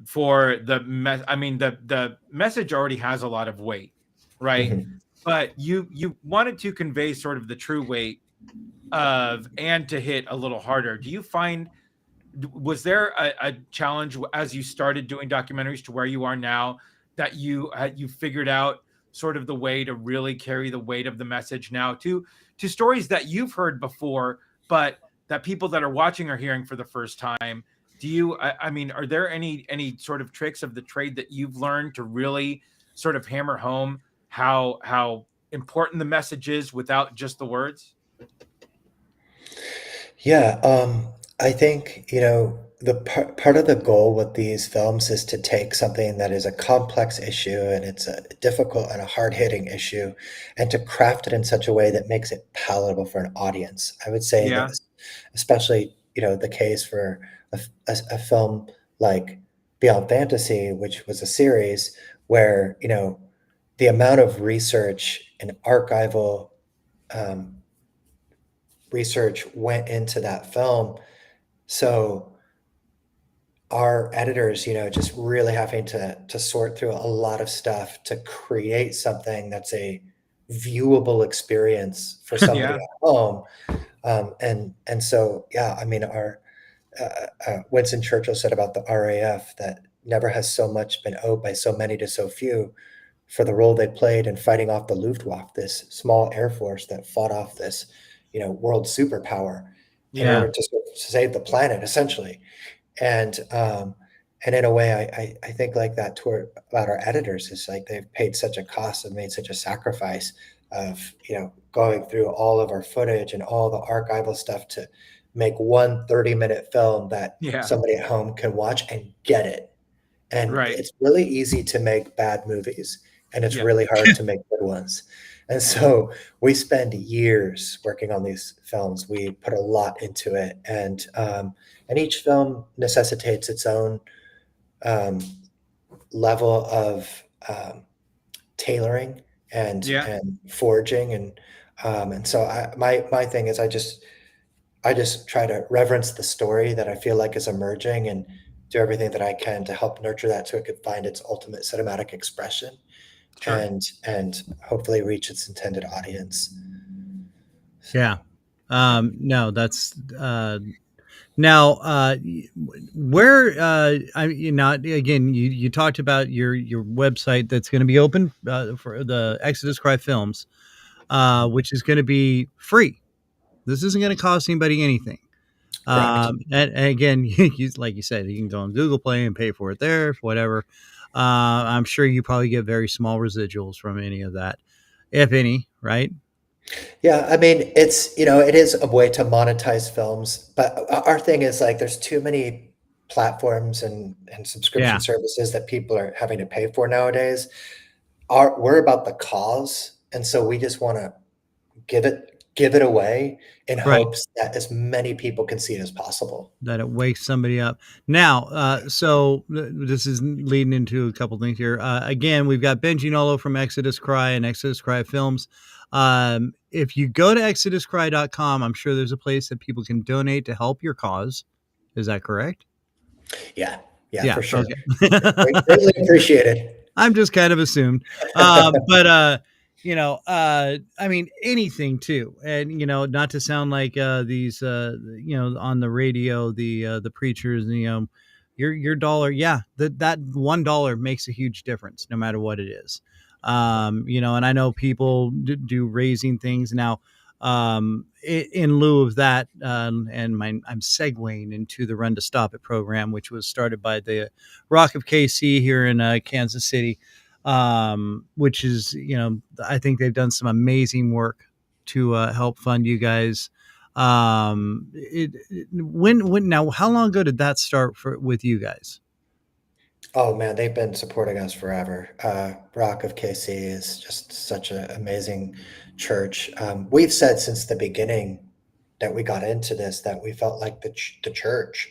for the message already has a lot of weight, right? Mm-hmm. But you wanted to convey sort of the true weight of, and to hit a little harder. Do you find, was there a challenge as you started doing documentaries to where you are now, that you figured out sort of the way to really carry the weight of the message now to stories that you've heard before, but that people that are watching are hearing for the first time? Do you, I mean, are there any sort of tricks of the trade that you've learned to really sort of hammer home how important the message is without just the words? Yeah, I think, the part of the goal with these films is to take something that is a complex issue and it's a difficult and a hard-hitting issue and to craft it in such a way that makes it palatable for an audience. I would say Yeah. that especially, the case for a film like Beyond Fantasy, which was a series where, the amount of research and archival research went into that film. So our editors, just really having to sort through a lot of stuff to create something that's a viewable experience for somebody Yeah. at home. And so, yeah, I mean, our Winston Churchill said about the RAF that never has so much been owed by so many to so few for the role they played in fighting off the Luftwaffe, this small air force that fought off this, world superpower in Yeah. order to save the planet, essentially. And in a way, I think like that toward about our editors is like they've paid such a cost and made such a sacrifice of going through all of our footage and all the archival stuff to make one 30-minute film that Yeah. somebody at home can watch and get it. And Right. it's really easy to make bad movies, and it's Yeah. really hard to make good ones. And so we spend years working on these films. We put a lot into it, and each film necessitates its own level of tailoring and Yeah. and forging, and so my thing is I just try to reverence the story that I feel like is emerging and do everything that I can to help nurture that so it could find its ultimate cinematic expression Sure. and hopefully reach its intended audience. Yeah. No, that's now where again you talked about your website that's going to be open for the Exodus Cry Films, which is going to be free. This isn't going to cost anybody anything. Correct. And again, like you said, you can go on Google Play and pay for it there, whatever. I'm sure you probably get very small residuals from any of that, if any, right? Yeah, I mean, it is a way to monetize films, but our thing is like there's too many platforms and subscription Yeah. services that people are having to pay for nowadays. We're about the cause, and so we just want to give it away in Right. hopes that as many people can see it as possible. That it wakes somebody up. Now, so this is leading into a couple things here. Again, we've got Benji Nolot from Exodus Cry and Exodus Cry Films. If you go to exoduscry.com, I'm sure there's a place that people can donate to help your cause. Is that correct? Yeah, for sure. Okay. Greatly appreciated. I'm just kind of assumed. But I mean, anything too. And, not to sound like these, on the radio, the preachers, your dollar. Yeah. That $1 makes a huge difference no matter what it is. And I know people do raising things now. In lieu of that, and I'm segueing into the Run to Stop It program, which was started by the Rock of KC here in Kansas City, which is, I think they've done some amazing work to help fund you guys. When now, how long ago did that start with you guys? Oh man, they've been supporting us forever. Rock of KC is just such an amazing church. We've said since the beginning that we got into this that we felt like the church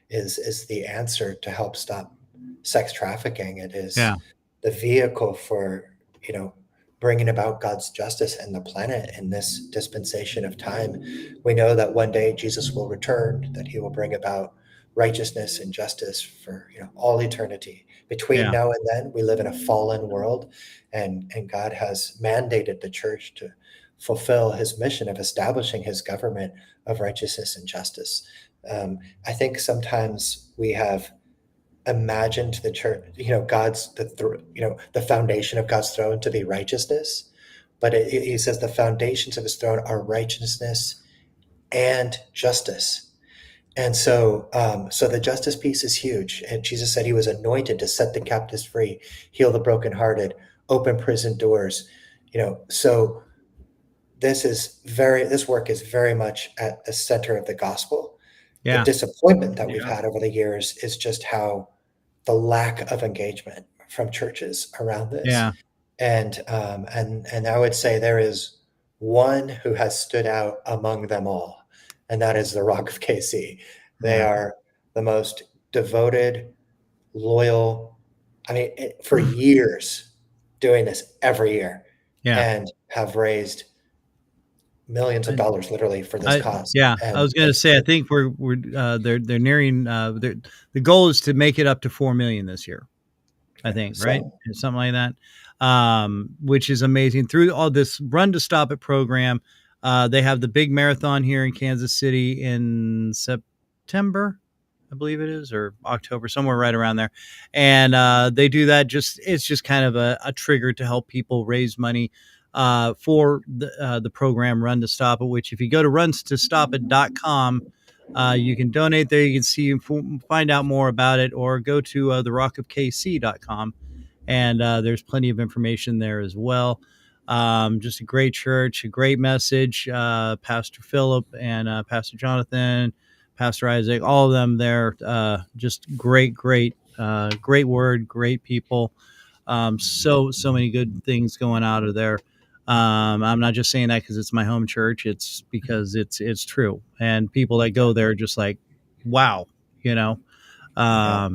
is the answer to help stop sex trafficking. It is the vehicle for bringing about God's justice in the planet in this dispensation of time. We know that one day Jesus will return, that he will bring about righteousness and justice for all eternity. Between now and then, we live in a fallen world, and God has mandated the church to fulfill his mission of establishing his government of righteousness and justice. I think sometimes we have imagined the church, the foundation of God's throne to be righteousness, but he says the foundations of his throne are righteousness and justice. And so the justice piece is huge. And Jesus said he was anointed to set the captives free, heal the brokenhearted, open prison doors. So this work is very much at the center of the gospel. The Yeah. disappointment that we've had over the years is just how the lack of engagement from churches around this. Yeah. And I would say there is one who has stood out among them all, and that is the Rock of KC. They Yeah. are the most devoted, loyal, I mean, for years doing this every year, Yeah. and have raised millions of dollars literally for this cause. Yeah, I And was going to say, I think they're nearing, the goal is to make it up to 4 million this year. I think, right? so Something like that. Which is amazing. Through all this Run to Stop It program, they have the big marathon here in Kansas City in September, I believe it is, or October, somewhere right around there. And they do that it's just kind of a trigger to help people raise money for the program Run to Stop It, which if you go to runstostopit.com, you can donate there. You can see and find out more about it, or go to therockofkc.com, and there's plenty of information there as well. Just a great church, a great message. Pastor Philip and Pastor Jonathan, Pastor Isaac, all of them there. Just great word, great people. So many good things going out of there. I'm not just saying that because it's my home church. It's because it's true. And people that go there are just like, wow, you know. But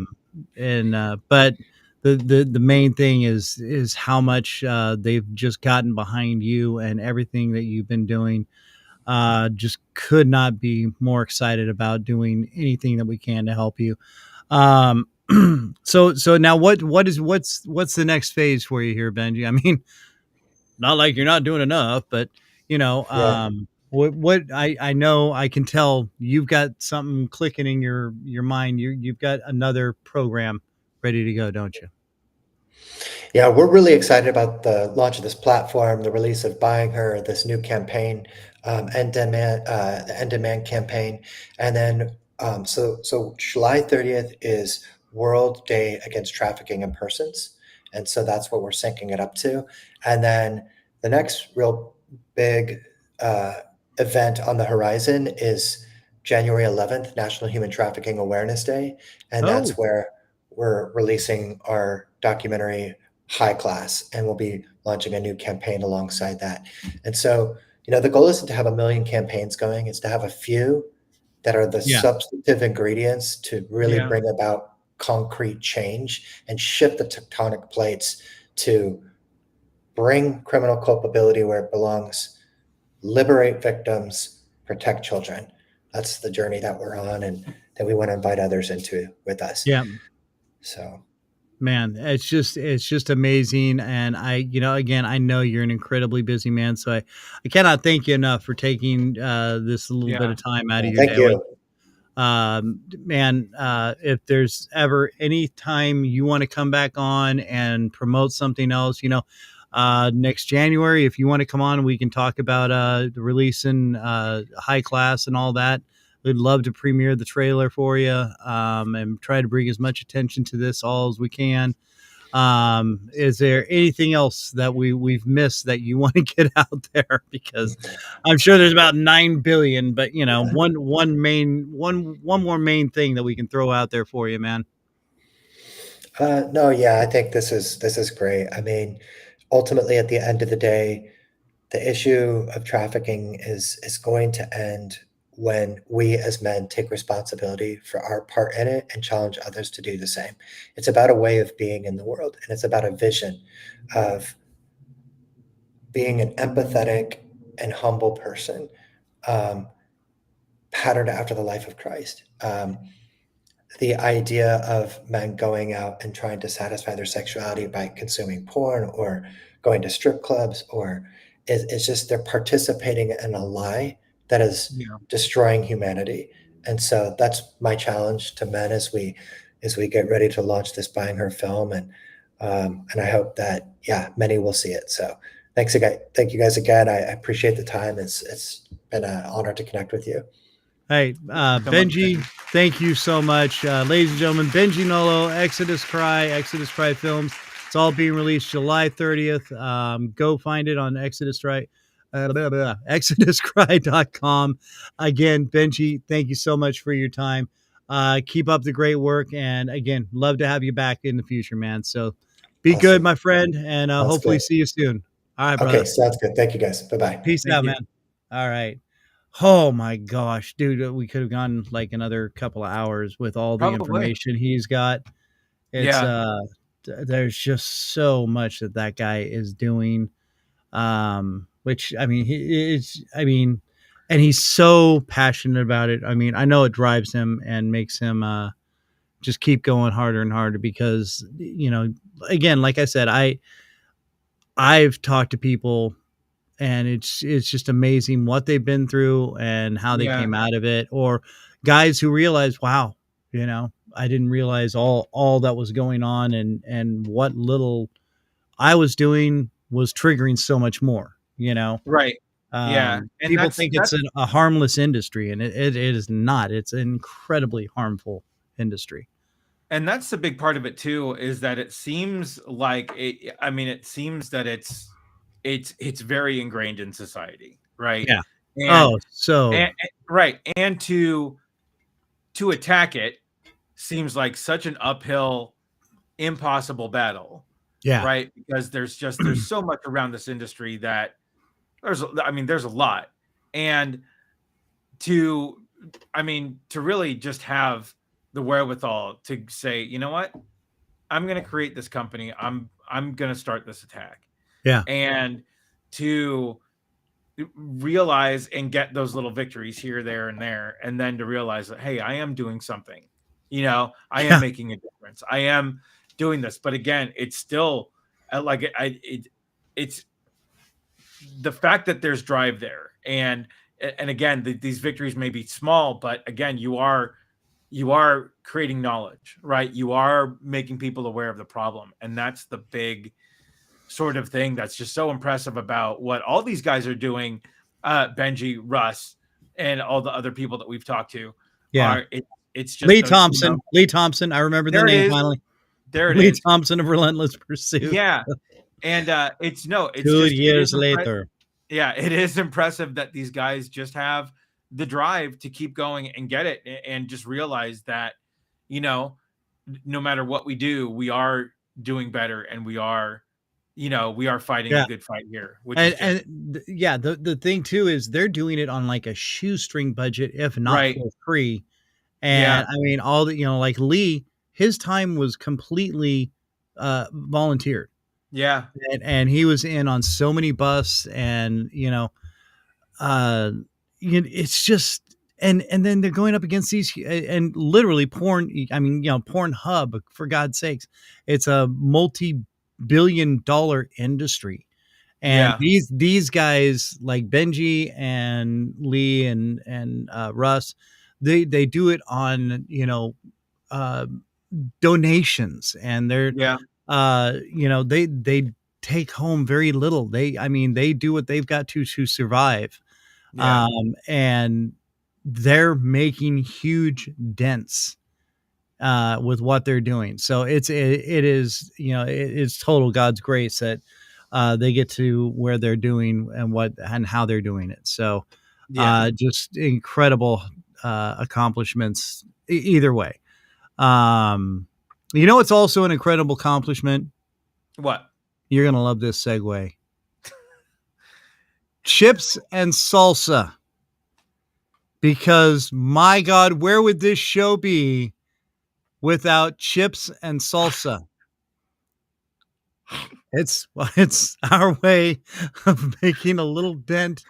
the main thing is how much they've just gotten behind you and everything that you've been doing. Just could not be more excited about doing anything that we can to help you. So now what's the next phase for you here, Benji? I mean, not like you're not doing enough, but what I know, I can tell you've got something clicking in your mind. You've got another program ready to go, don't you? Yeah, we're really excited about the launch of this platform, the release of Buying Her, this new campaign, the End Demand campaign, and then so July 30th is World Day Against Trafficking in Persons, and so that's what we're syncing it up to. And then the next real big event on the horizon is January 11th, National Human Trafficking Awareness Day, and that's where we're releasing our documentary High Class, and we'll be launching a new campaign alongside that. And so, the goal isn't to have a million campaigns going, it's to have a few that are the substantive ingredients to really bring about concrete change and shift the tectonic plates to bring criminal culpability where it belongs, liberate victims, protect children. That's the journey that we're on, and that we want to invite others into with us. Yeah. So, man, it's just amazing. And again, I know you're an incredibly busy man, so I cannot thank you enough for taking this little bit of time out of your day. Thank you. Man, if there's ever any time you want to come back on and promote something else, next January, if you want to come on, we can talk about releasing High Class and all that. We'd love to premiere the trailer for you, and try to bring as much attention to this all as we can. Is there anything else that we've missed that you want to get out there? Because I'm sure there's about 9 billion, but one more main thing that we can throw out there for you, man. No, yeah, I think this is great. I mean, ultimately, at the end of the day, the issue of trafficking is going to end when we as men take responsibility for our part in it and challenge others to do the same. It's about a way of being in the world, and it's about a vision of being an empathetic and humble person, patterned after the life of Christ. The idea of men going out and trying to satisfy their sexuality by consuming porn or going to strip clubs, or it's just they're participating in a lie that is destroying humanity. And so that's my challenge to men as we get ready to launch this Buying Her film, and I hope that many will see it. So thank you guys again. I appreciate the time. It's been an honor to connect with you. Hey, Benji, thank you so much. Ladies and gentlemen, Benji Nolot, Exodus Cry Films. It's all being released July 30th. Go find it on Exodus Cry exoduscry.com. Again, Benji, thank you so much for your time. Keep up the great work. And again, love to have you back in the future, man. So be Awesome. good, my friend. And hopefully good. see you soon. All right, brother. Okay, sounds good. Thank you, guys. Bye-bye. Peace Thank out, you. man. All right. Oh my gosh, dude, we could have gone like another couple of hours with all the Probably. information he's got. It's there's just so much that guy is doing. Which I mean, and he's so passionate about it. I mean, I know it drives him and makes him just keep going harder and harder because, again, like I said, I've talked to people and it's just amazing what they've been through and how they came out of it, or guys who realize, wow, I didn't realize all that was going on and what little I was doing was triggering so much more, Right. And people think it's a harmless industry, and it is not. It's an incredibly harmful industry. And that's the big part of it too, is that it seems like it seems that it's very ingrained in society, right? Yeah. And, right. And to attack it seems like such an uphill, impossible battle. Yeah. Right. Because there's so much around this industry that there's a lot. And to really just have the wherewithal to say, you know what, I'm going to create this company. I'm going to start this attack. Yeah. And to realize and get those little victories here, there, and there, and then to realize that, hey, I am doing something. I am making a difference. I am doing this. But again, it's still it's the fact that there's drive there, and again, these victories may be small, but again, you are creating knowledge, right? You are making people aware of the problem, and that's the big sort of thing that's just so impressive about what all these guys are doing. Benji, Russ, and all the other people that we've talked to. Yeah, it's just Lee Thompson. Lee Thompson. I remember the name finally. There it Lee is. Thompson of Relentless Pursuit. Yeah, and it's 2 years later. Yeah, it is impressive that these guys just have the drive to keep going and get it, and just realize that, no matter what we do, we are doing better, and we are fighting a good fight here. The thing too is they're doing it on like a shoestring budget, if not for free. And I mean, all the, like Lee, his time was completely volunteered. Yeah. And he was in on so many busts, and it's just, and then they're going up against these, and literally porn. I mean, Pornhub, for God's sakes, it's a multi-billion-dollar industry. And these guys like Benji and Lee and Russ, they do it on, donations, and they're, they take home very little. They do what they've got to survive. And they're making huge dents with what they're doing. So it is, it's total God's grace that they get to where they're doing and how they're doing it. So just incredible accomplishments either way. It's also an incredible accomplishment. What? You're going to love this segue. Chips and salsa. Because my God, where would this show be without chips and salsa? It's our way of making a little dent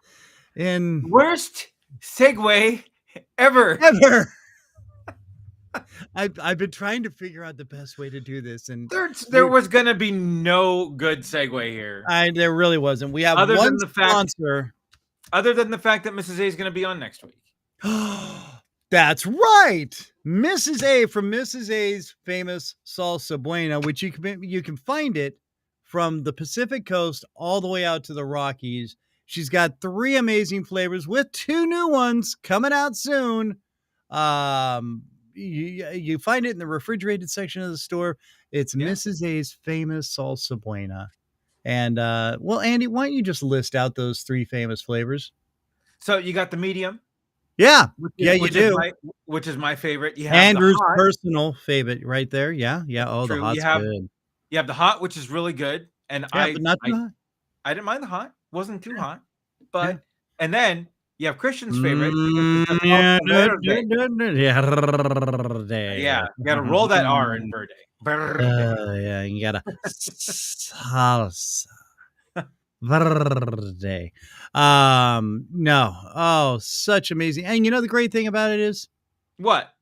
in worst segue ever. I've been trying to figure out the best way to do this, and there was gonna be no good segue here. There really wasn't. We have one sponsor. Other than the fact that Mrs. A is going to be on next week. That's right, Mrs. A from Mrs. A's famous salsa buena, which you can find it from the Pacific Coast all the way out to the Rockies. She's got 3 amazing flavors with 2 new ones coming out soon. You find it in the refrigerated section of the store. It's Mrs. A's famous salsa buena. And well, Andy, why don't you just list out those 3 famous flavors? So you got the medium. Yeah, which is my favorite. You have Andrew's the hot. personal favorite right there. Yeah. Oh, True. the hot's good. You have the hot, which is really good, and but not too hot. I didn't mind the hot. Wasn't too hot, but and then you have Kristian's favorite. Yeah, you got to roll that R in verde. Yeah, you gotta salsa verde. No, oh, such amazing. And you know the great thing about it is what?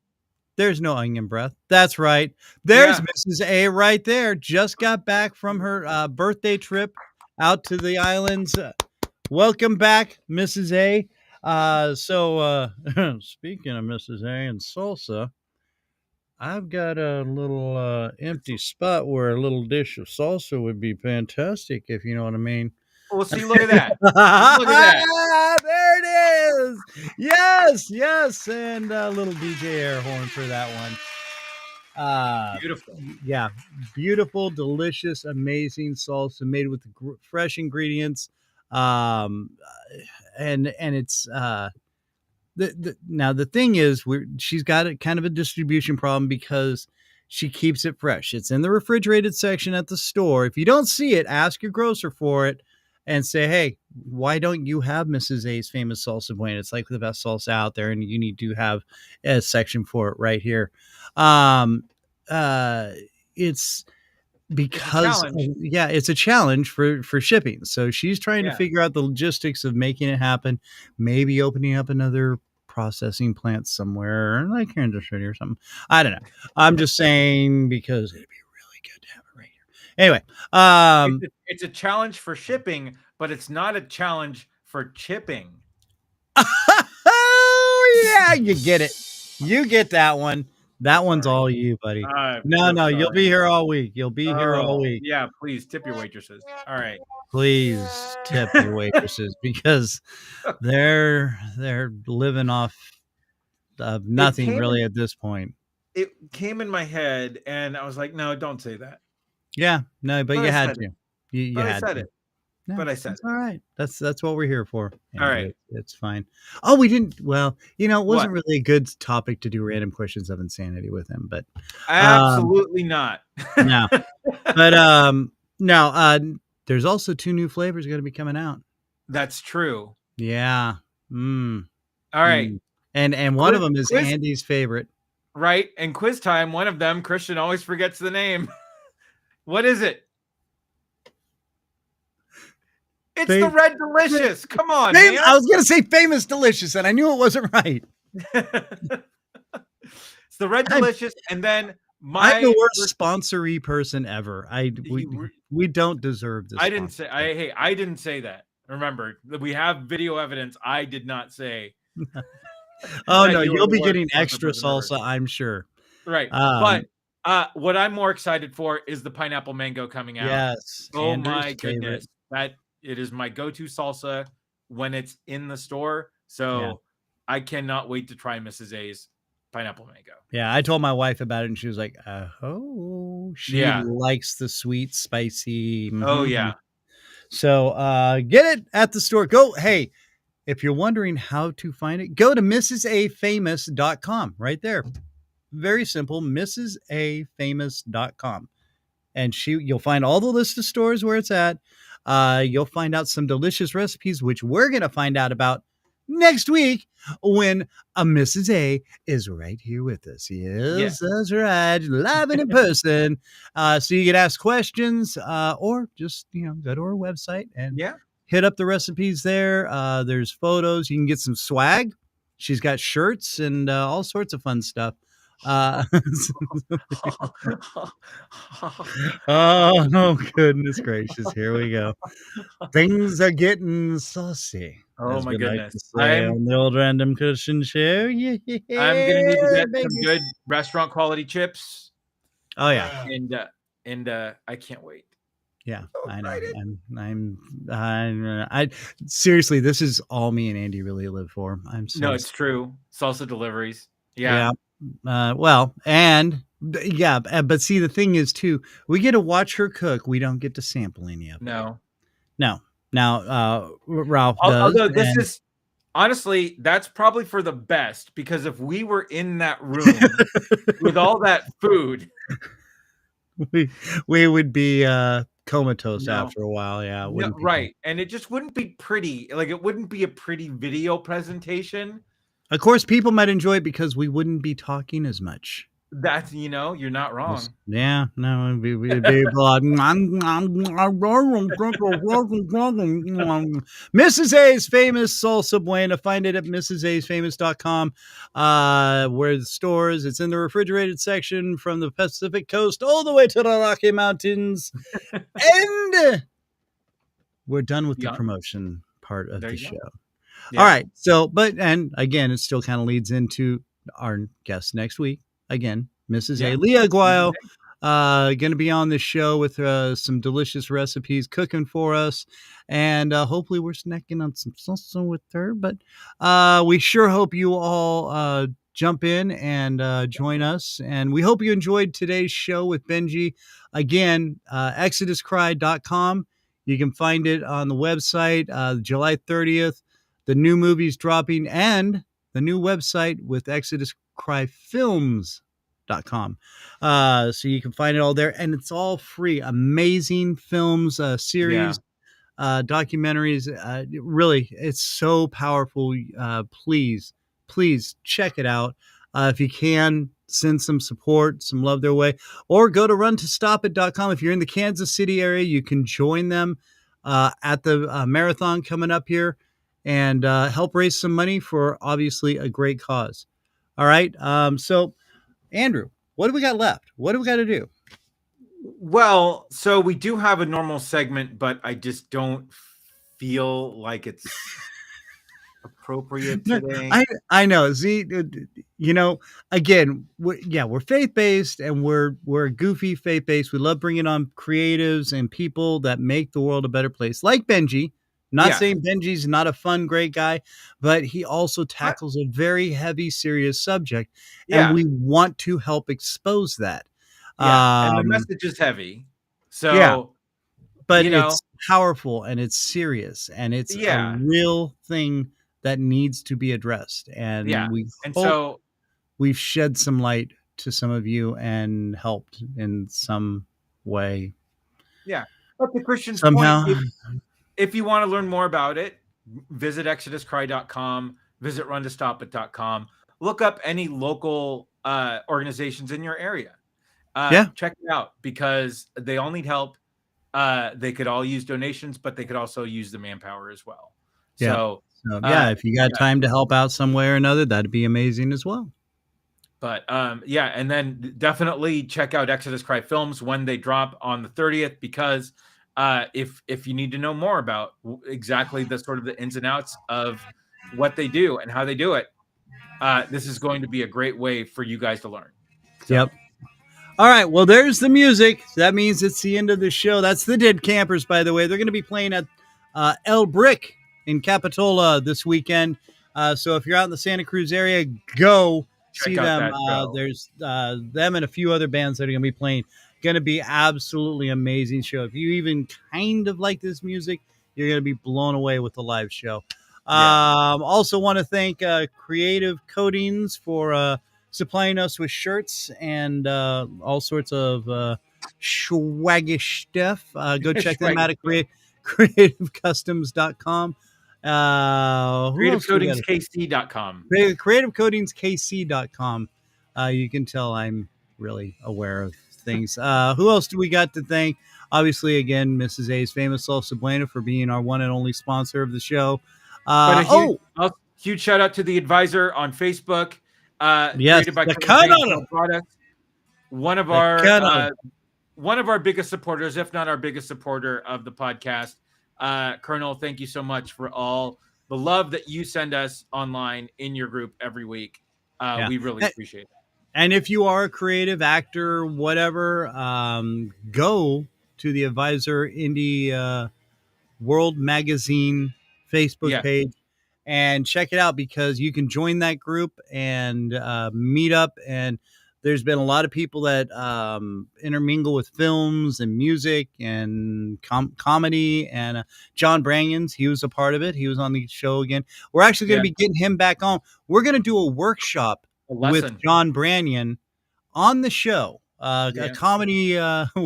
There's no onion breath. That's right. There's Mrs. A right there. Just got back from her birthday trip out to the islands. Welcome back, Mrs. A. So speaking of Mrs. A and salsa, I've got a little empty spot where a little dish of salsa would be fantastic, if you know what I mean. Well, see, look at that. Look at that. There it is. Yes. And a little DJ air horn for that one. Beautiful. Yeah. Beautiful, delicious, amazing salsa made with fresh ingredients. And it's now the thing is she's got a kind of a distribution problem because she keeps it fresh. It's in the refrigerated section at the store. If you don't see it, ask your grocer for it and say, hey, why don't you have Mrs. A's famous salsa buena? It's like the best salsa out there, and you need to have a section for it right here. It's because it's a challenge for shipping. So she's trying to figure out the logistics of making it happen, maybe opening up another processing plant somewhere like here in the city or something. I don't know. I'm just saying because it'd be really good to have it right here. Anyway, it's a challenge for shipping, but it's not a challenge for chipping. Oh yeah, you get it. You get that one. That one's all you, buddy. No, you'll be here all week. You'll be here all week. Yeah, please tip your waitresses. All right. Please tip your waitresses because they're living off of nothing really at this point. It came in my head, and I was like, "No, don't say that." Yeah, no, but you had to. You had to. No, but I said it. All right. That's what we're here for. All right. It's fine. Oh, we didn't. Well, it wasn't really a good topic to do random questions of insanity with him, but absolutely not. No, but no. There's also 2 new flavors going to be coming out. That's true. Yeah. All right. And one of them is Andy's favorite. Right. And quiz time. One of them, Kristian always forgets the name. What is it? It's the Red Delicious. Come on, man. I was going to say Famous Delicious, and I knew it wasn't right. It's the Red Delicious, and then I'm the worst sponsory person ever. We don't deserve this. I didn't say that. Remember, we have video evidence. I did not say. Oh no, you'll be getting extra salsa, I'm sure. Right, but what I'm more excited for is the pineapple mango coming out. Yes. Oh Andrew's my goodness, favorite. It is my go-to salsa when it's in the store. So I cannot wait to try Mrs. A's pineapple mango. Yeah, I told my wife about it, and she was like, "Oh, she likes the sweet, spicy." Mm-hmm. Oh yeah. So get it at the store. Go. Hey, if you're wondering how to find it, go to mrsafamous.com right there. Very simple, mrsafamous.com. And you'll find all the list of stores where it's at. You'll find out some delicious recipes, which we're going to find out about next week when a Mrs. A is right here with us. Yes, that's right. Live and in person. So you can ask questions or just, go to our website and hit up the recipes there. There's photos. You can get some swag. She's got shirts and all sorts of fun stuff. Oh goodness gracious, here we go. Things are getting saucy. Oh my goodness. On the old Random Kristian Show. I'm gonna need to get some good restaurant quality chips. Oh yeah. And I can't wait. Yeah, I know. I seriously, this is all me and Andy really live for. No, it's true. Salsa deliveries. Well, and Yeah, but see, the thing is too, we get to watch her cook. We don't get to sample any of it. No. Now, Ralph does. Although this is honestly, that's probably for the best, because if we were in that room with all that food, we would be comatose after a while. Yeah, right. And it just wouldn't be pretty. Like, it wouldn't be a pretty video presentation. Of course, people might enjoy it because we wouldn't be talking as much. That's, you're not wrong. Yeah, no, it'd be like, Mrs. A's Famous Salsa Buena. Find it at mrsaysfamous.com, where the stores. It's in the refrigerated section from the Pacific Coast all the way to the Rocky Mountains. And we're done with the promotion part of the show. Yeah. All right. So, and again, it still kind of leads into our guest next week. Again, Mrs. A. Leah Aguayo, going to be on the show with some delicious recipes cooking for us. And hopefully we're snacking on some salsa with her. But we sure hope you all jump in and join us. And we hope you enjoyed today's show with Benji. Again, exoduscry.com. You can find it on the website, July 30th. The new movie's dropping, and the new website with exoduscryfilms.com. So you can find it all there, and it's all free. Amazing films, series, documentaries. Really, it's so powerful. Please check it out. If you can, send some support, some love their way, or go to runtostopit.com. If you're in the Kansas City area, you can join them at the marathon coming up here, and help raise some money for obviously a great cause. All right. So, Andrew, what do we got left? What do we got to do? Well, so we do have a normal segment, but I just don't feel like it's appropriate today. I know. See, again, we're faith-based, and we're goofy faith-based. We love bringing on creatives and people that make the world a better place, like Benji. Not saying Benji's not a fun, great guy, but he also tackles a very heavy, serious subject, and we want to help expose that. And the message is heavy. So, but it's powerful, and it's serious, and it's a real thing that needs to be addressed. And so we've shed some light to some of you and helped in some way. Yeah. But the Christian's somehow. Point, if you want to learn more about it, visit exoduscry.com, visit runtostopit.com, look up any local organizations in your area. Check it out, because they all need help. They could all use donations, but they could also use the manpower as well. So if you got time to help out some way or another, that'd be amazing as well. But and then definitely check out Exodus Cry Films when they drop on the 30th, because if you need to know more about exactly the sort of the ins and outs of what they do and how they do it, this is going to be a great way for you guys to learn. So. Yep. All right. Well, there's the music. That means it's the end of the show. That's the Dead Campers, by the way. They're going to be playing at El Brick in Capitola this weekend. So if you're out in the Santa Cruz area, go see them. There's them and a few other bands that are going to be playing. Going to be absolutely amazing show. If you even kind of like this music, you're going to be blown away with the live show. Also want to thank Creative Coatings for supplying us with shirts and all sorts of swaggish stuff. Go check them out at creativecustoms.com. CreativeCoatingsKC.com. CreativeCoatingsKC.com. You can tell I'm really aware of things. Who else do we got to thank? Obviously, again, Mrs. A's Famous Salsa Buena for being our one and only sponsor of the show. Huge shout out to the Advisor on Facebook. Created by Products. One of our biggest supporters, if not our biggest supporter of the podcast. Colonel, thank you so much for all the love that you send us online in your group every week. We really appreciate it. And if you are a creative actor, whatever, go to the Advisor Indie World Magazine Facebook page and check it out, because you can join that group and meet up. And There's been a lot of people that intermingle with films and music and comedy. And John Branyans, he was a part of it. He was on the show again. We're actually going to be getting him back on. We're going to do a workshop with John Branyan on the show. A comedy,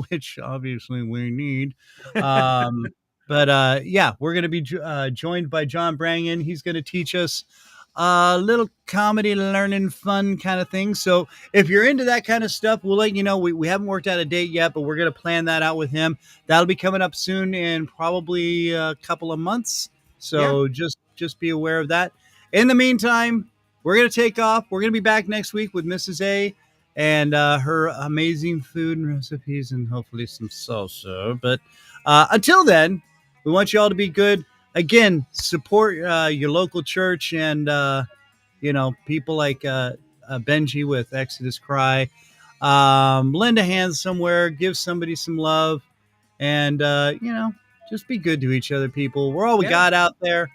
which obviously we need. But yeah, we're going to be joined by John Branyan. He's going to teach us a little comedy, learning fun kind of thing. So if you're into that kind of stuff, we'll let you know. We haven't worked out a date yet, but we're going to plan that out with him. That'll be coming up soon in probably a couple of months. So just be aware of that. In the meantime, we're going to take off. We're going to be back next week with Mrs. A and her amazing food and recipes and hopefully some salsa. But until then, we want you all to be good. Again, support your local church and, people like Benji with Exodus Cry. Lend a hand somewhere. Give somebody some love. And, just be good to each other, people. We're all we got out there.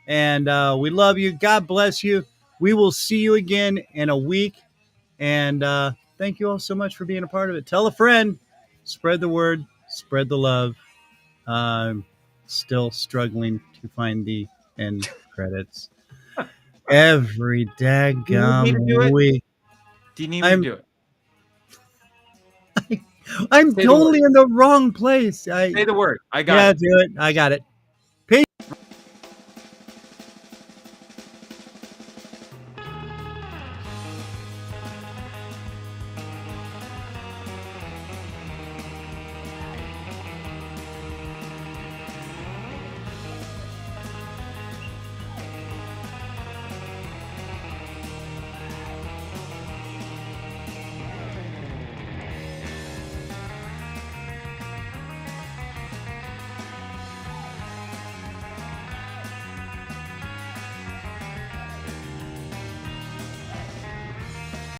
And we love you. God bless you. We will see you again in a week. And thank you all so much for being a part of it. Tell a friend. Spread the word. Spread the love. Still struggling to find the end credits. Every daggum week. Do you need me to do it? I'm totally in the wrong place. Say the word. I got it. Yeah, do it. I got it. Peace.